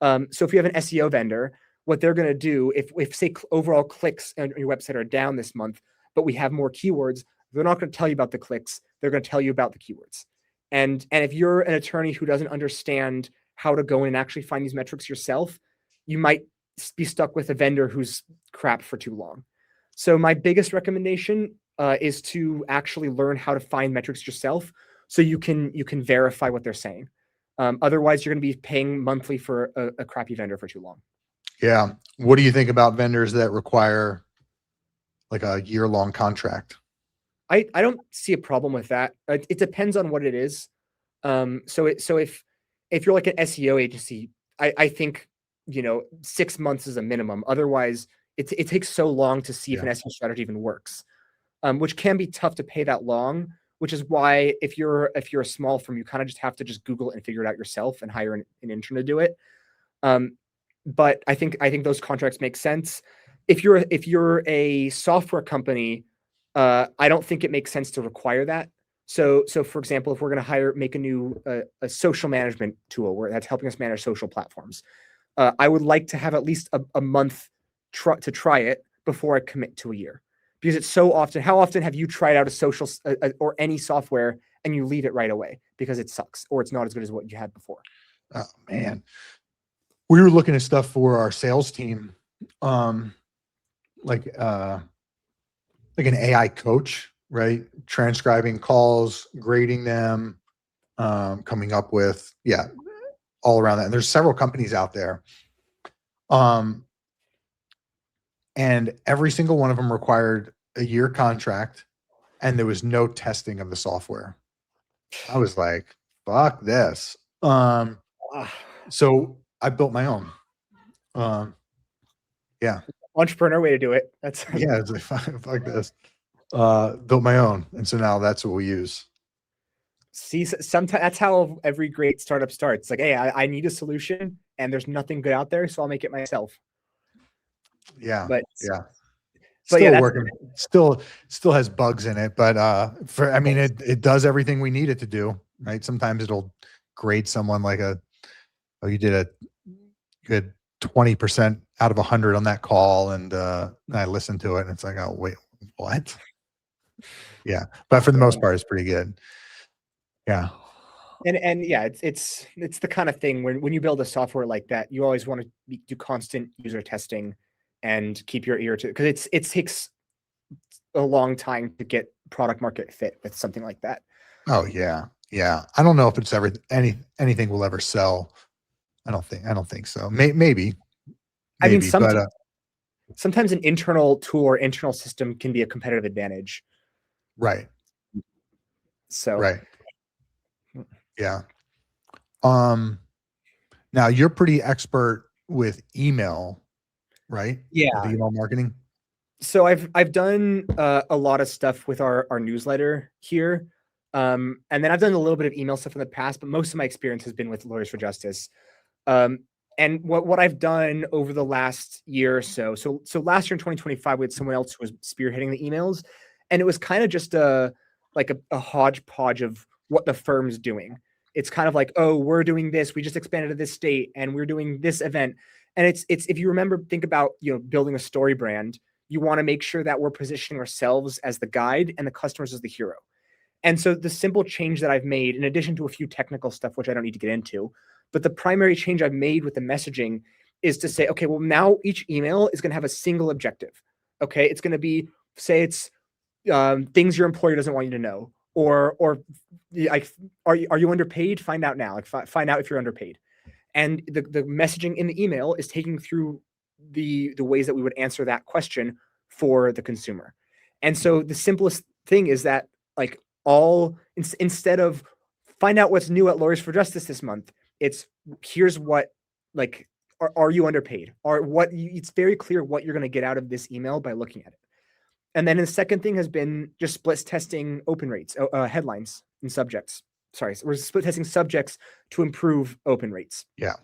So if you have an SEO vendor, what they're going to do, if say overall clicks on your website are down this month, but we have more keywords, they're not going to tell you about the clicks. They're going to tell you about the keywords. And if you're an attorney who doesn't understand how to go in and actually find these metrics yourself, you might be stuck with a vendor who's crap for too long. So my biggest recommendation is to actually learn how to find metrics yourself, so you can verify what they're saying. Otherwise, you're going to be paying monthly for a crappy vendor for too long.
Yeah. What do you think about vendors that require like a year-long contract?
I don't see a problem with that. It depends on what it is. So if you're like an SEO agency, I think 6 months is a minimum. Otherwise, it takes so long to see if an SEO strategy even works, which can be tough to pay that long. Which is why if you're a small firm, you kind of just have to just Google it and figure it out yourself and hire an intern to do it. But I think those contracts make sense. If you're a software company, I don't think it makes sense to require that. So for example, if we're going to make a new a social management tool where that's helping us manage social platforms, I would like to have at least a month to try it before I commit to a year, because it's so often. How often have you tried out a social or any software and you leave it right away because it sucks or it's not as good as what you had before?
Oh man, we were looking at stuff for our sales team, like an AI coach, right? Transcribing calls, grading them, coming up with, all around that. And there's several companies out there. And every single one of them required a year contract, and there was no testing of the software. I was like, fuck this. So I built my own.
Entrepreneur way to do it. That's
It's like, fuck this. Built my own. And so now that's what we use.
See, sometimes that's how every great startup starts. Like, hey, I need a solution and there's nothing good out there, so I'll make it myself. But
still working, still has bugs in it, but it does everything we need it to do, right? Sometimes it'll grade someone like you did 20% out of 100 on that call, and I listened to it and it's like, oh wait, what? But for the most part it's pretty good. And
it's the kind of thing when you build a software like that, you always want to do constant user testing and keep your ear to it, because it takes a long time to get product market fit with something like that.
Oh yeah. I don't know if it's anything will ever sell. I don't think so. Maybe.
I mean, sometimes an internal tool or internal system can be a competitive advantage.
Right.
So.
Right. Yeah. Now you're pretty expert with email, right?
Yeah.
With email marketing.
So I've done a lot of stuff with our newsletter here. And then I've done a little bit of email stuff in the past, but most of my experience has been with Lawyers for Justice. And what I've done over the last year or so last year in 2025, we had someone else who was spearheading the emails, and it was kind of just a hodgepodge of what the firm's doing. It's kind of like, oh, we're doing this, we just expanded to this state, and we're doing this event. And it's if you remember, think about building a story brand. you want to make sure that we're positioning ourselves as the guide and the customers as the hero. And so the simple change that I've made, in addition to a few technical stuff, which I don't need to get into, but the primary change I've made with the messaging is to say, okay, well, now each email is going to have a single objective. Okay. It's going to be, say it's things your employer doesn't want you to know, or like, are you underpaid? Find out now. Like find out if you're underpaid. And the messaging in the email is taking through the ways that we would answer that question for the consumer. And so the simplest thing is that, like, instead of find out what's new at Lawyers for Justice this month, it's here's what, like, are you underpaid? Or what, it's very clear what you're going to get out of this email by looking at it. And then the second thing has been just split testing open rates, headlines and subjects. Sorry, we're split testing subjects to improve open rates.
Yeah.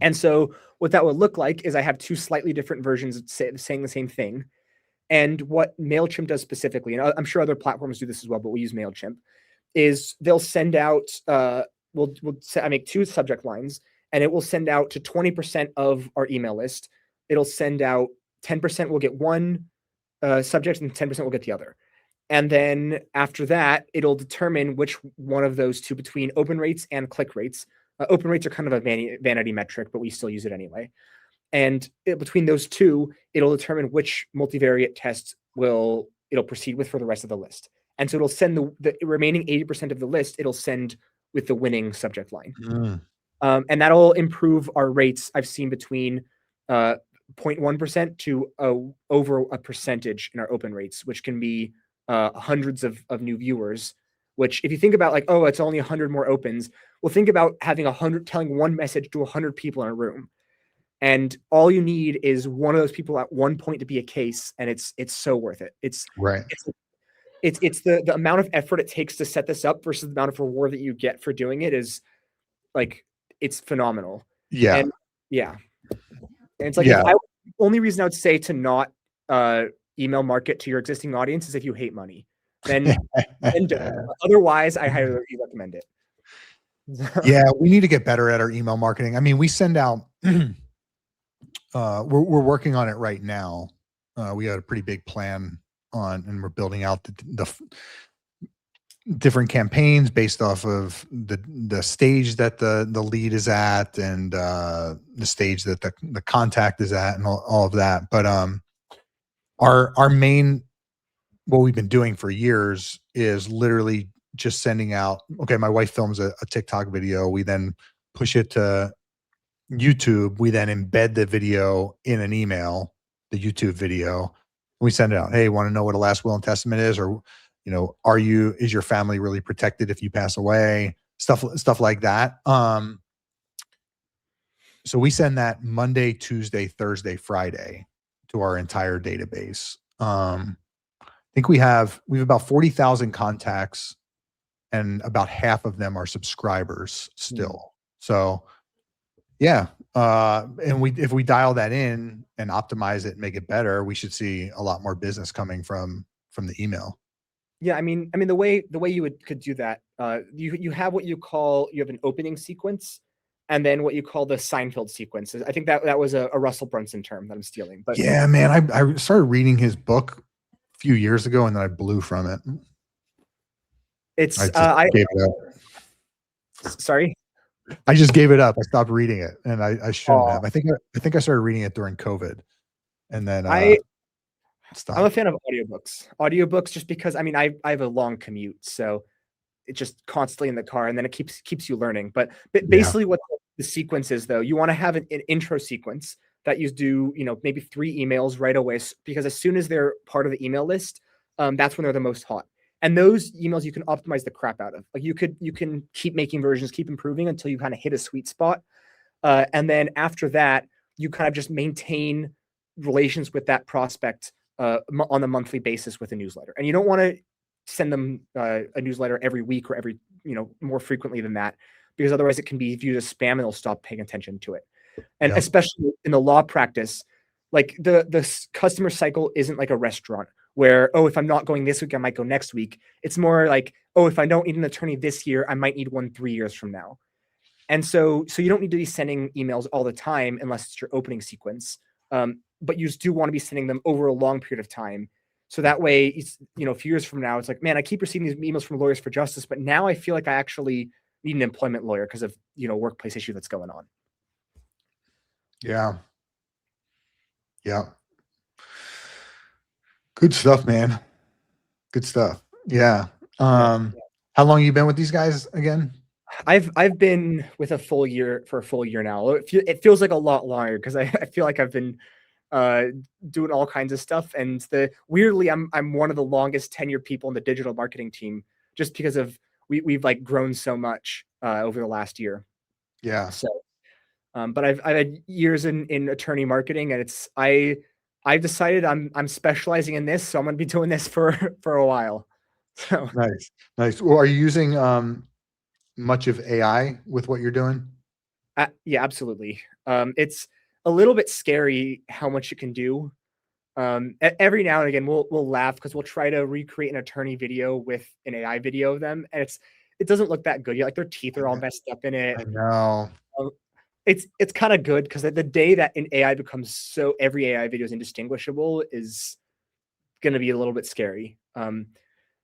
And so what that would look like is I have two slightly different versions saying the same thing. And what MailChimp does specifically, and I'm sure other platforms do this as well, but we use MailChimp, is they'll send out, I make two subject lines, and it will send out to 20% of our email list. It'll send out 10% will get one subject and 10% will get the other. And then after that, it'll determine which one of those two between open rates and click rates. Open rates are kind of a vanity metric, but we still use it anyway. And between those two, it'll determine which multivariate test it'll proceed with for the rest of the list. And so it'll send the remaining 80% of the list, it'll send with the winning subject line. And that'll improve our rates. I've seen between 0.1% to over a percentage in our open rates, which can be hundreds of new viewers, which if you think about, like, oh, it's only 100 more opens. Well, think about having 100, telling one message to 100 people in a room. And all you need is one of those people at one point to be a case. And it's so worth it. It's
right.
It's the amount of effort it takes to set this up versus the amount of reward that you get for doing it is, like, it's phenomenal.
Yeah.
And yeah. And it's like, the only reason I would say to not email market to your existing audience is if you hate money. Then otherwise, I highly recommend it.
Yeah, we need to get better at our email marketing. I mean, we send out, we're working on it right now. We had a pretty big plan and we're building out the different campaigns based off of the stage that the lead is at and the stage that the contact is at and all of that. But our main, what we've been doing for years is literally just sending out, okay, my wife films a TikTok video. We then push it to YouTube. We then embed the video in an email, the YouTube video. We send it out. Hey, want to know what a last will and testament is? Or, you know, is your family really protected if you pass away? Stuff like that. So we send that Monday, Tuesday, Thursday, Friday to our entire database. I think we have about 40,000 contacts and about half of them are subscribers still. So yeah. And if we dial that in and optimize it and make it better, we should see a lot more business coming from the email.
Yeah. I mean, the way you could do that, you have what you have an opening sequence and then what you call the Seinfeld sequence. I think that was a Russell Brunson term that I'm stealing. But
yeah, man, I started reading his book a few years ago and then I blew from it. I gave it up.
Sorry.
I just gave it up. I stopped reading it, and I shouldn't have. I think I started reading it during COVID, and then stopped.
I'm a fan of audiobooks just because, I mean, I have a long commute, so it's just constantly in the car, and then it keeps you learning. But basically, what the sequence is, though, you want to have an intro sequence that you do, maybe 3 emails right away, because as soon as they're part of the email list, that's when they're the most hot. And those emails you can optimize the crap out of. Like you can keep making versions, keep improving until you kind of hit a sweet spot. And then after that, you kind of just maintain relations with that prospect on a monthly basis with a newsletter. And you don't want to send them a newsletter every week or every, more frequently than that, because otherwise it can be viewed as spam and they'll stop paying attention to it. And especially in the law practice, like the customer cycle isn't like a restaurant where, oh, if I'm not going this week, I might go next week. It's more like, oh, if I don't need an attorney this year, I might need one 3 years from now. And so you don't need to be sending emails all the time unless it's your opening sequence. but you just do want to be sending them over a long period of time. So that way, it's, a few years from now, it's like, man, I keep receiving these emails from lawyers for justice, but now I feel like I actually need an employment lawyer because of, workplace issue that's going on.
Yeah. Yeah. Good stuff, man. Good stuff. Yeah. How long you been with these guys again?
I've been with a full year now. It feels like a lot longer because I feel like I've been doing all kinds of stuff. And weirdly, I'm one of the longest tenured people in the digital marketing team, just because of we've like grown so much over the last year.
Yeah.
So, but I've had years in attorney marketing, and I've decided I'm specializing in this, so I'm going to be doing this for a while. So
nice. Well, are you using much of AI with what you're doing?
Yeah, absolutely. It's a little bit scary how much it can do. Every now and again, we'll laugh because we'll try to recreate an attorney video with an AI video of them, and it doesn't look that good. Like their teeth are all messed up in it.
I know.
It's kind of good because the day that an AI becomes so every AI video is indistinguishable is going to be a little bit scary.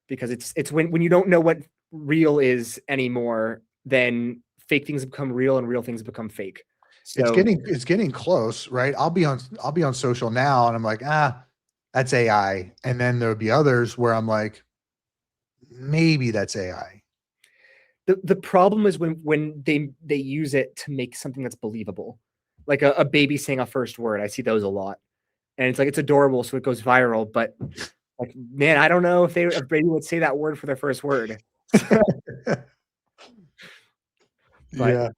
Because it's when you don't know what real is anymore, then fake things become real and real things become fake. So
it's getting close, right? I'll be on social now and I'm like, that's AI. And then there'll be others where I'm like, maybe that's AI.
The problem is when they use it to make something that's believable, like a baby saying a first word. I see those a lot, and it's like it's adorable, so it goes viral. But like, man, I don't know if a baby would say that word for their first word.
Yeah.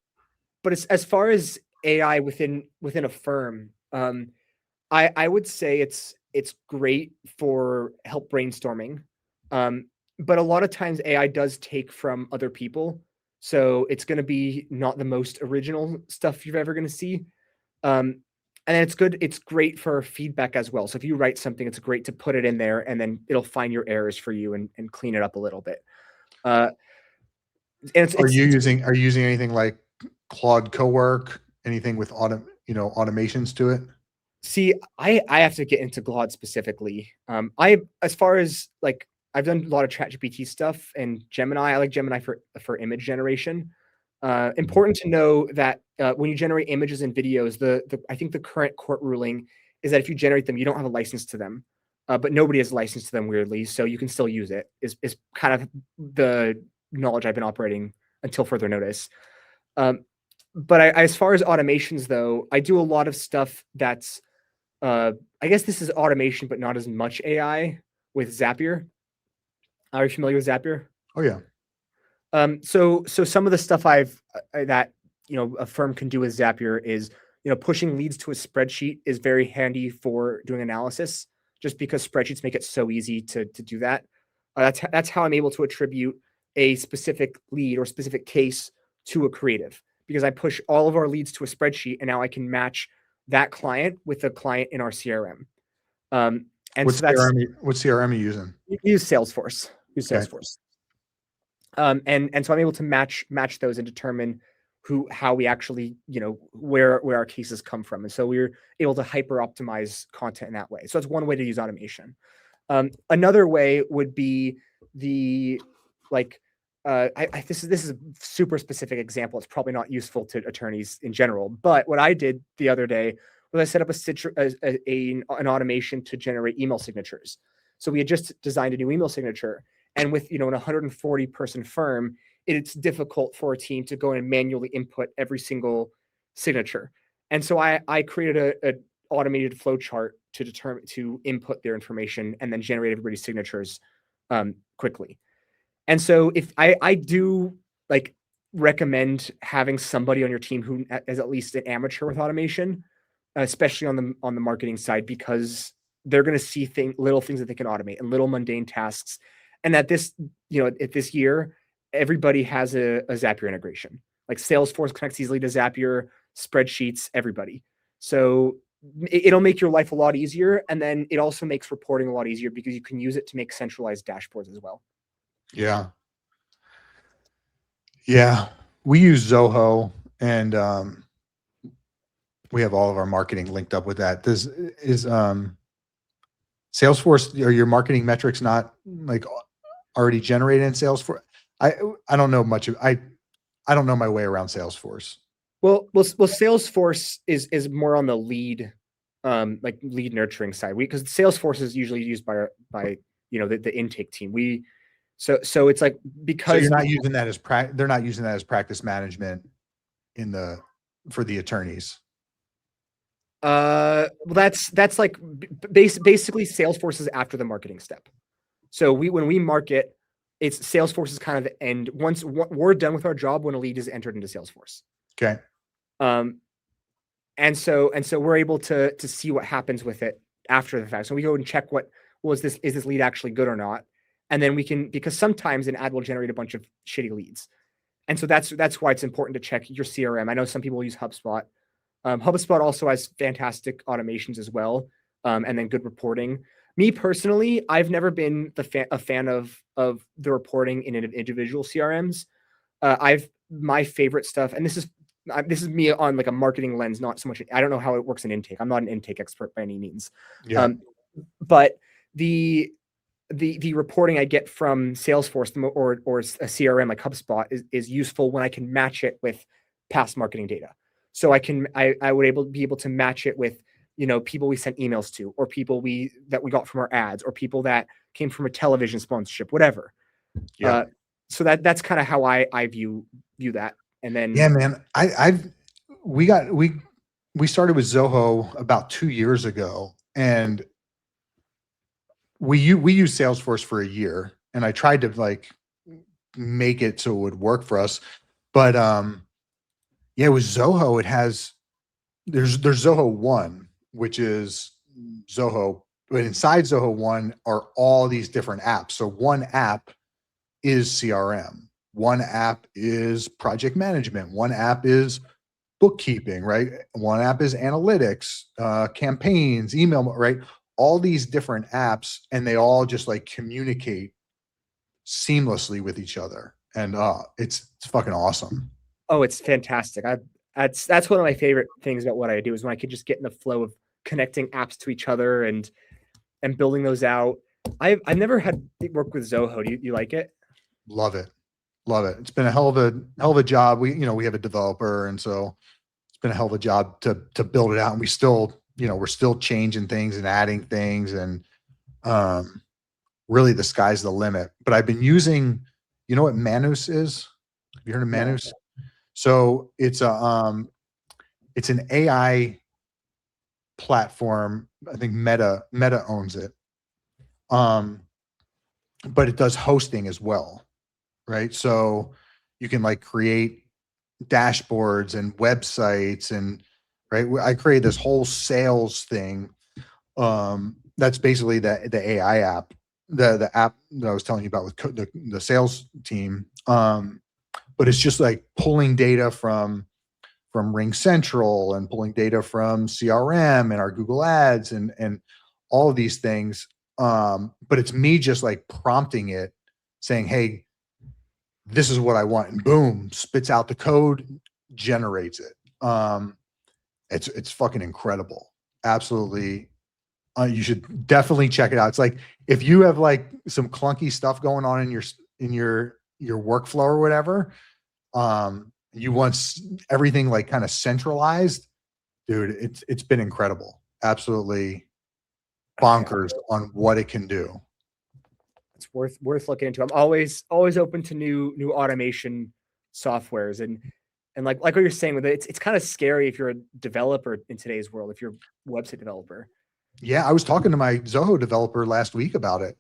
But as far as AI within a firm, I would say it's great for help brainstorming. But a lot of times AI does take from other people. So it's going to be not the most original stuff you're ever going to see. And it's good. It's great for feedback as well. So if you write something, it's great to put it in there and then it'll find your errors for you and clean it up a little bit. And
are you using anything like Claude Cowork, anything with automations to it?
See, I have to get into Claude specifically. As far as like, I've done a lot of ChatGPT stuff and Gemini. I like Gemini for image generation. Important to know that when you generate images and videos, I think the current court ruling is that if you generate them, you don't have a license to them, but nobody has a license to them, weirdly, so you can still use it. Is kind of the knowledge I've been operating until further notice. But as far as automations, though, I do a lot of stuff that's I guess this is automation, but not as much AI with Zapier. Are you familiar with Zapier?
Oh yeah.
So some of the stuff that a firm can do with Zapier is pushing leads to a spreadsheet is very handy for doing analysis, just because spreadsheets make it so easy to do that. That's how I'm able to attribute a specific lead or specific case to a creative, because I push all of our leads to a spreadsheet and now I can match that client with a client in our CRM. And
what CRM are you using?
Use Salesforce. Salesforce. And so I'm able to match those and determine how we actually, where our cases come from. And so we're able to hyper optimize content in that way. So that's one way to use automation. Another way would be this is a super specific example. It's probably not useful to attorneys in general, but what I did the other day was I set up an automation to generate email signatures. So we had just designed a new email signature, and with an 140 person firm, it's difficult for a team to go and manually input every single signature. And so I created an automated flow chart to input their information and then generate everybody's signatures quickly. And so if I do recommend having somebody on your team who is at least an amateur with automation, especially on the marketing side, because they're going to see little things that they can automate and little mundane tasks. And at this year, everybody has a Zapier integration. Like Salesforce connects easily to Zapier, spreadsheets, everybody. So it'll make your life a lot easier. And then it also makes reporting a lot easier because you can use it to make centralized dashboards as well.
Yeah. Yeah. We use Zoho and, We have all of our marketing linked up with that. Is Salesforce, are your marketing metrics not like already generated in Salesforce? I don't know much of, I don't know my way around Salesforce.
Well, Salesforce is more on the lead, like lead nurturing side. Because Salesforce is usually used by the intake team. So it's like, because
So you're not using that as they're not using that as practice management for the attorneys.
Well, that's like basically Salesforce is after the marketing step. So when we market, it's Salesforce is kind of the end. Once we're done with our job, when a lead is entered into Salesforce.
Okay.
And so we're able to see what happens with it after the fact. So we go and check is this lead actually good or not? And then we can, because sometimes an ad will generate a bunch of shitty leads. And so that's why it's important to check your CRM. I know some people use HubSpot. HubSpot also has fantastic automations as well, and then good reporting. Me personally, I've never been a fan of the reporting in individual CRMs. My favorite stuff, and this is me on like a marketing lens, not so much. I don't know how it works in intake. I'm not an intake expert by any means.
Yeah.
But the reporting I get from Salesforce or a CRM like HubSpot is useful when I can match it with past marketing data. So I would be able to match it with, people we sent emails to, or people that we got from our ads, or people that came from a television sponsorship, whatever.
Yeah.
So that's kind of how I view that. And then,
yeah, man, we started with Zoho about 2 years ago, and we used Salesforce for a year, and I tried to like make it so it would work for us. But yeah, with Zoho, there's Zoho 1, which is Zoho, but inside Zoho 1 are all these different apps. So one app is CRM, one app is project management, one app is bookkeeping, right? One app is analytics, campaigns, email, right? All these different apps, and they all just like communicate seamlessly with each other. And it's fucking awesome.
Oh, it's fantastic. That's one of my favorite things about what I do, is when I could just get in the flow of connecting apps to each other and building those out. I've never had work with Zoho. Do you like it?
Love it. Love it. It's been a hell of a job. We have a developer, and so it's been a hell of a job to build it out. And we're still changing things and adding things, and really the sky's the limit. But I've been using, what Manus is? Have you heard of Manus? No. So it's an AI platform. I think Meta owns it. But it does hosting as well, right? So you can like create dashboards and websites, and right. I created this whole sales thing. That's basically the AI app, the app that I was telling you about with the sales team. But it's just like pulling data from Ring Central, and pulling data from CRM and our Google Ads, and all of these things. But it's me just like prompting it, saying, hey, this is what I want, and boom, spits out the code, generates it. It's fucking incredible. Absolutely. You should definitely check it out. It's like, if you have like some clunky stuff going on in your workflow or whatever, you want everything like kind of centralized, dude, it's been incredible. Absolutely bonkers on what it can do.
It's worth looking into. I'm always open to new automation softwares, and like what you're saying with it, it's kind of scary if you're a developer in today's world, if you're a website developer.
Yeah, I was talking to my Zoho developer last week about it,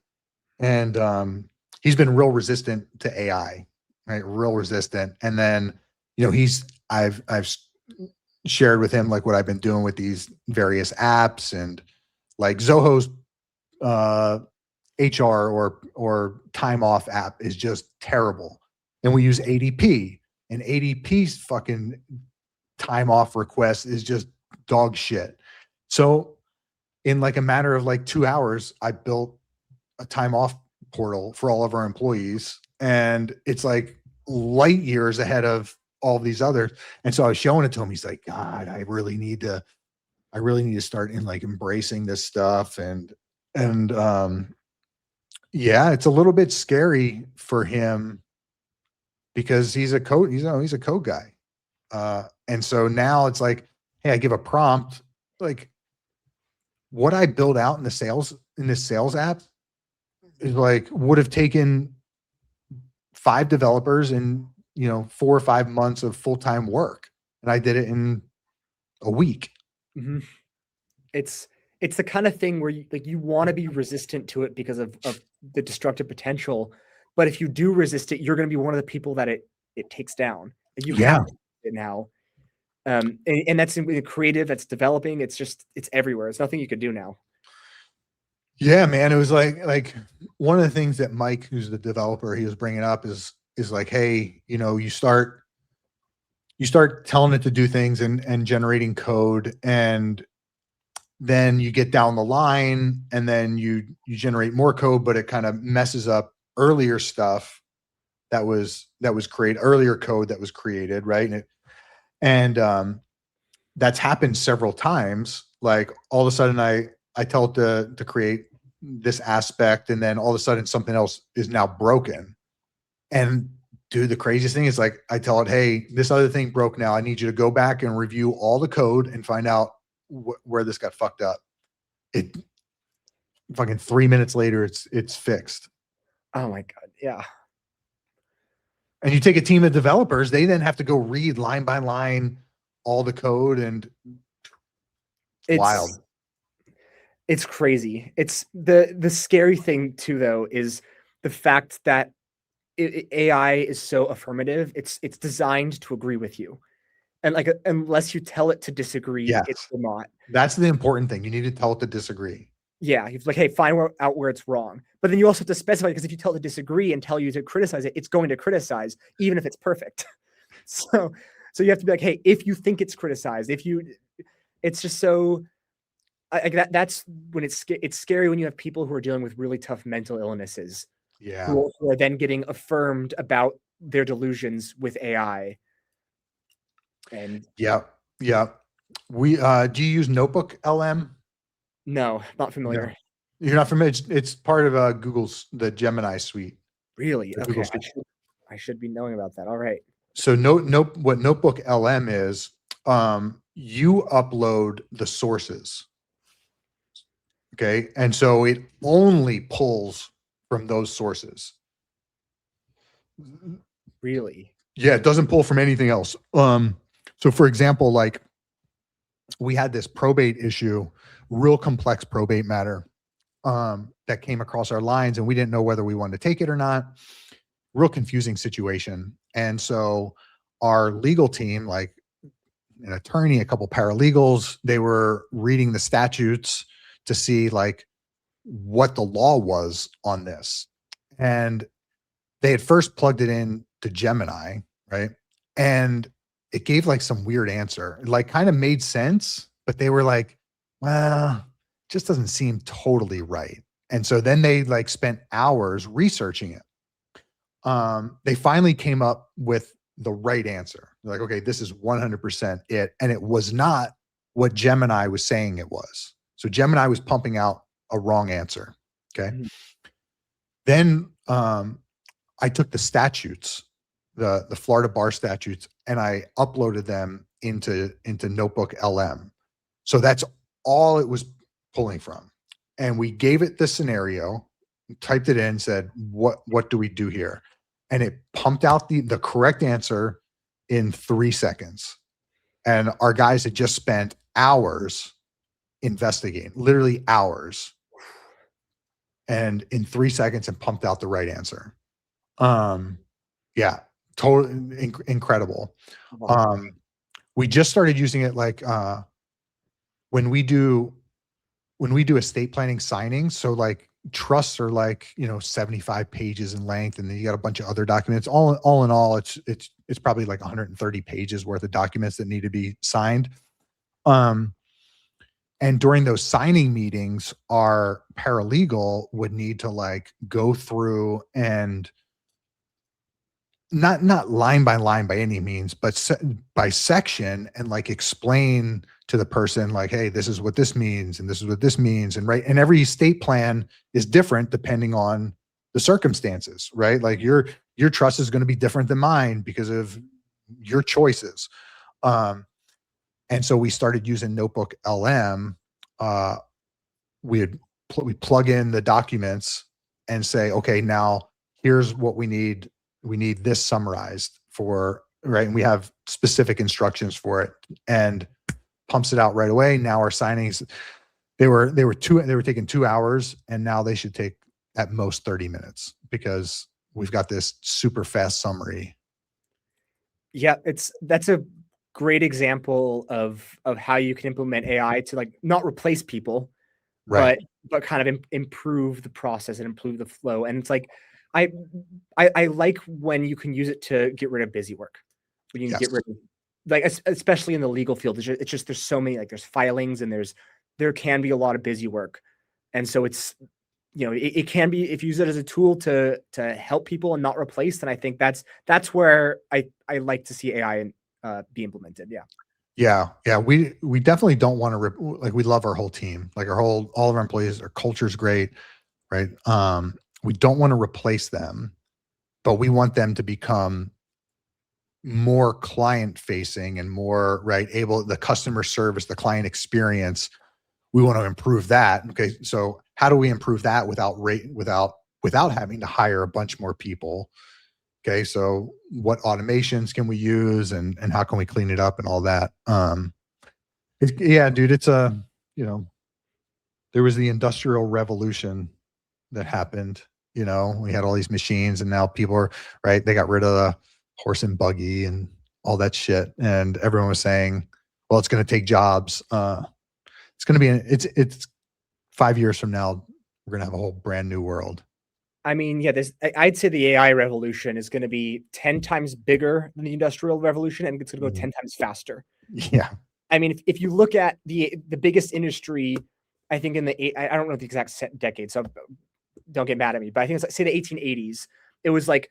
and he's been real resistant to AI, right? Real resistant. And then, I've shared with him like what I've been doing with these various apps, and like Zoho's HR or time off app is just terrible. And we use ADP, and ADP's fucking time off request is just dog shit. So in like a matter of like 2 hours, I built a time off portal for all of our employees, and it's like light years ahead of all these others. And so I was showing it to him. He's like, God, I really need to start in like embracing this stuff. And yeah, it's a little bit scary for him because he's a code, he's a code guy. And so now it's like, hey, I give a prompt, like what I build out in this sales app is like would have taken 5 developers and 4 or 5 months of full-time work. And I did it in a week.
Mm-hmm. It's the kind of thing where you want to be resistant to it because of the destructive potential. But if you do resist it, you're going to be one of the people that it takes down. You have to do it now. And that's in the creative, that's developing. It's everywhere. It's nothing you could do now.
Yeah, man. It was like one of the things that Mike, who's the developer, he was bringing up is like, hey, you start telling it to do things and generating code, and then you get down the line and then you generate more code, but it kind of messes up earlier stuff that was created, earlier code that was created, right? And that's happened several times. Like all of a sudden I tell it to create this aspect, and then all of a sudden something else is now broken. And dude, the craziest thing is like I tell it, hey, this other thing broke now. I need you to go back and review all the code and find out where this got fucked up. It fucking 3 minutes later, it's fixed.
Oh my God. Yeah.
And you take a team of developers, they then have to go read line by line all the code, and it's wild.
It's crazy. It's the scary thing too, though, is the fact that AI is so affirmative. It's designed to agree with you. And like, unless you tell it to disagree,
yes.
It will not.
That's the important thing. You need to tell it to disagree.
Yeah. You're like, hey, find out where it's wrong. But then you also have to specify, because if you tell it to disagree and tell you to criticize it, it's going to criticize, even if it's perfect. So you have to be like, hey, if you think it's criticized, it's just so that's when it's scary when you have people who are dealing with really tough mental illnesses.
Yeah.
Who are then getting affirmed about their delusions with AI. And
yeah. We do you use Notebook LM?
No, not familiar.
No. You're not familiar. It's part of Google's the Gemini suite.
Really? Okay. I should be knowing about that. All right.
So what Notebook LM is, you upload the sources. Okay. And so it only pulls from those sources.
Really?
Yeah, it doesn't pull from anything else. So for example, like we had this probate issue, real complex probate matter, that came across our lines, and we didn't know whether we wanted to take it or not. Real confusing situation. And so our legal team, like an attorney, a couple paralegals, they were reading the statutes to see like what the law was on this. And they had first plugged it in to Gemini, right? And it gave like some weird answer. It like kind of made sense, but they were like, well, it just doesn't seem totally right. And so then they like spent hours researching it. They finally came up with the right answer. They're like, okay, this is 100% it. And it was not what Gemini was saying it was. So Gemini was pumping out a wrong answer. Okay. Mm-hmm. Then I took the statutes, the Florida bar statutes, and I uploaded them into Notebook LM. So that's all it was pulling from. And we gave it the scenario, typed it in, said, what do we do here? And it pumped out the correct answer in 3 seconds. And our guys had just spent hours investigating, literally hours. And in 3 seconds, and pumped out the right answer. Yeah, totally incredible. We just started using it like when we do estate planning signings. So like trusts are like 75 pages in length, and then you got a bunch of other documents. All in all, it's probably like 130 pages worth of documents that need to be signed. And during those signing meetings, our paralegal would need to like go through and not line by line by any means, but by section, and like explain to the person like, hey, this is what this means and this is what this means, and right, and every estate plan is different depending on the circumstances, right? Like your trust is going to be different than mine because of your choices. And so we started using Notebook LM. We plug in the documents and say, okay, now here's what we need. We need this summarized for, right? And we have specific instructions for it, and pumps it out right away. Now our signings, they were taking 2 hours, and now they should take at most 30 minutes because we've got this super fast summary.
Yeah, that's a great example of how you can implement AI to like not replace people,
Right.
but kind of improve the process and improve the flow. And it's like I like when you can use it to get rid of busy work. When you can get
Yes.
rid of, like, especially in the legal field, it's just there's so many, like there's filings and there can be a lot of busy work. And so it's, you know, it can be, if you use it as a tool to help people and not replace, then I think that's where I like to see AI be implemented. Yeah.
Yeah. We definitely don't want to like, we love our whole team, like all of our employees, our culture's great. Right. We don't want to replace them, but we want them to become more client facing and more, right, the customer service, the client experience. We want to improve that. Okay. So how do we improve that without having to hire a bunch more people? Okay. So what automations can we use, and how can we clean it up and all that? Yeah, dude, it's there was the industrial revolution that happened. We had all these machines, and now people are, right, they got rid of the horse and buggy and all that shit. And everyone was saying, well, it's going to take jobs. It's going to be, it's 5 years from now, we're going to have a whole brand new world.
I mean, yeah, I'd say the AI revolution is going to be 10 times bigger than the industrial revolution, and it's going to go 10 times faster.
Yeah.
I mean, if you look at the biggest industry, I think I don't know the exact decade, so don't get mad at me, but I think it's like, say the 1880s, it was like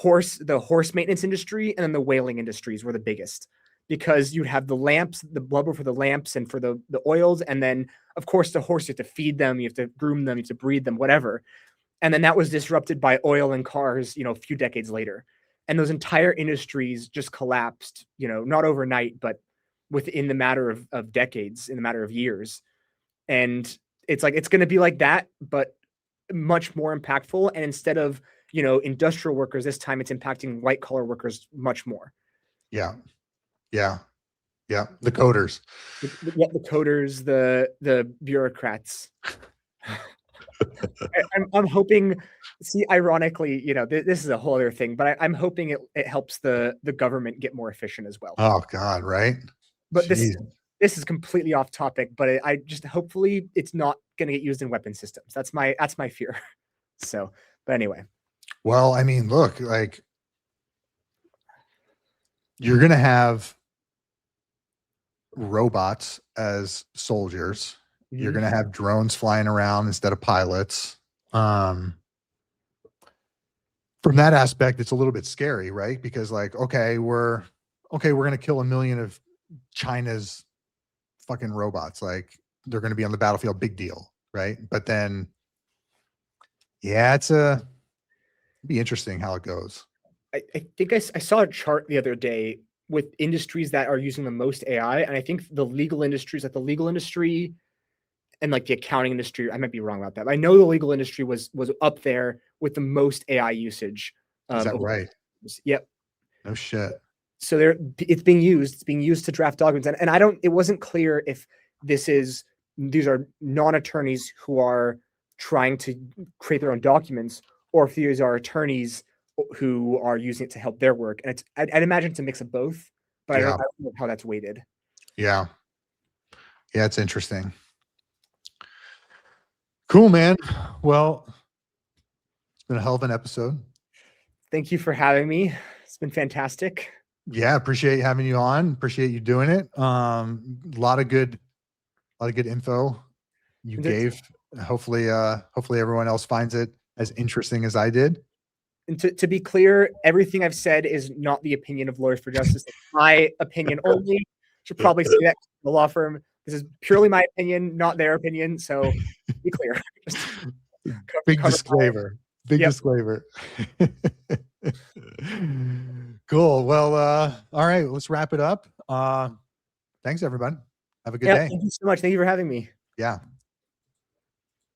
the horse maintenance industry and then the whaling industries were the biggest, because you'd have the lamps, the blubber for the lamps and for the oils, and then of course the horse, you have to feed them, you have to groom them, you have to breed them, whatever. And then that was disrupted by oil and cars, a few decades later. And those entire industries just collapsed, not overnight, but within the matter of decades, in the matter of years. And it's like, it's going to be like that, but much more impactful. And instead of, industrial workers, this time it's impacting white collar workers much more.
Yeah. The coders.
The coders, the bureaucrats. I'm hoping, see, ironically, this is a whole other thing, but I'm hoping it helps the government get more efficient as well.
Oh God. Right.
But this is completely off topic, but I just, hopefully it's not going to get used in weapon systems. That's my fear. So, but anyway.
Well, I mean, look, like, you're going to have robots as soldiers. Mm-hmm. You're going to have drones flying around instead of pilots. From that aspect, it's a little bit scary, right? Because like, okay, we're going to kill 1 million of China's fucking robots. Like, they're going to be on the battlefield, big deal, right? But then, yeah, it'd be interesting how it goes.
I think I saw a chart the other day with industries that are using the most AI, and I think the legal industries, like the legal industry and like the accounting industry, I might be wrong about that, but I know the legal industry was up there with the most AI usage.
Is that right?
Yep.
No shit.
So it's being used to draft documents, and it wasn't clear if these are non-attorneys who are trying to create their own documents, or if these are attorneys who are using it to help their work. And I'd imagine it's a mix of both, but I don't know how that's weighted.
Yeah, it's interesting. Cool, man. Well, it's been a hell of an episode.
Thank you for having me. It's been fantastic.
Yeah, appreciate having you on. Appreciate you doing it. A lot of good info you gave. Hopefully everyone else finds it as interesting as I did.
And to be clear, everything I've said is not the opinion of Lawyers for Justice. It's my opinion only. Should probably say that to the law firm. This is purely my opinion, not their opinion. So be clear.
Big disclaimer. Big disclaimer. Cool. Well, all right, let's wrap it up. Thanks everyone. Have a good day.
Thank you so much. Thank you for having me.
Yeah.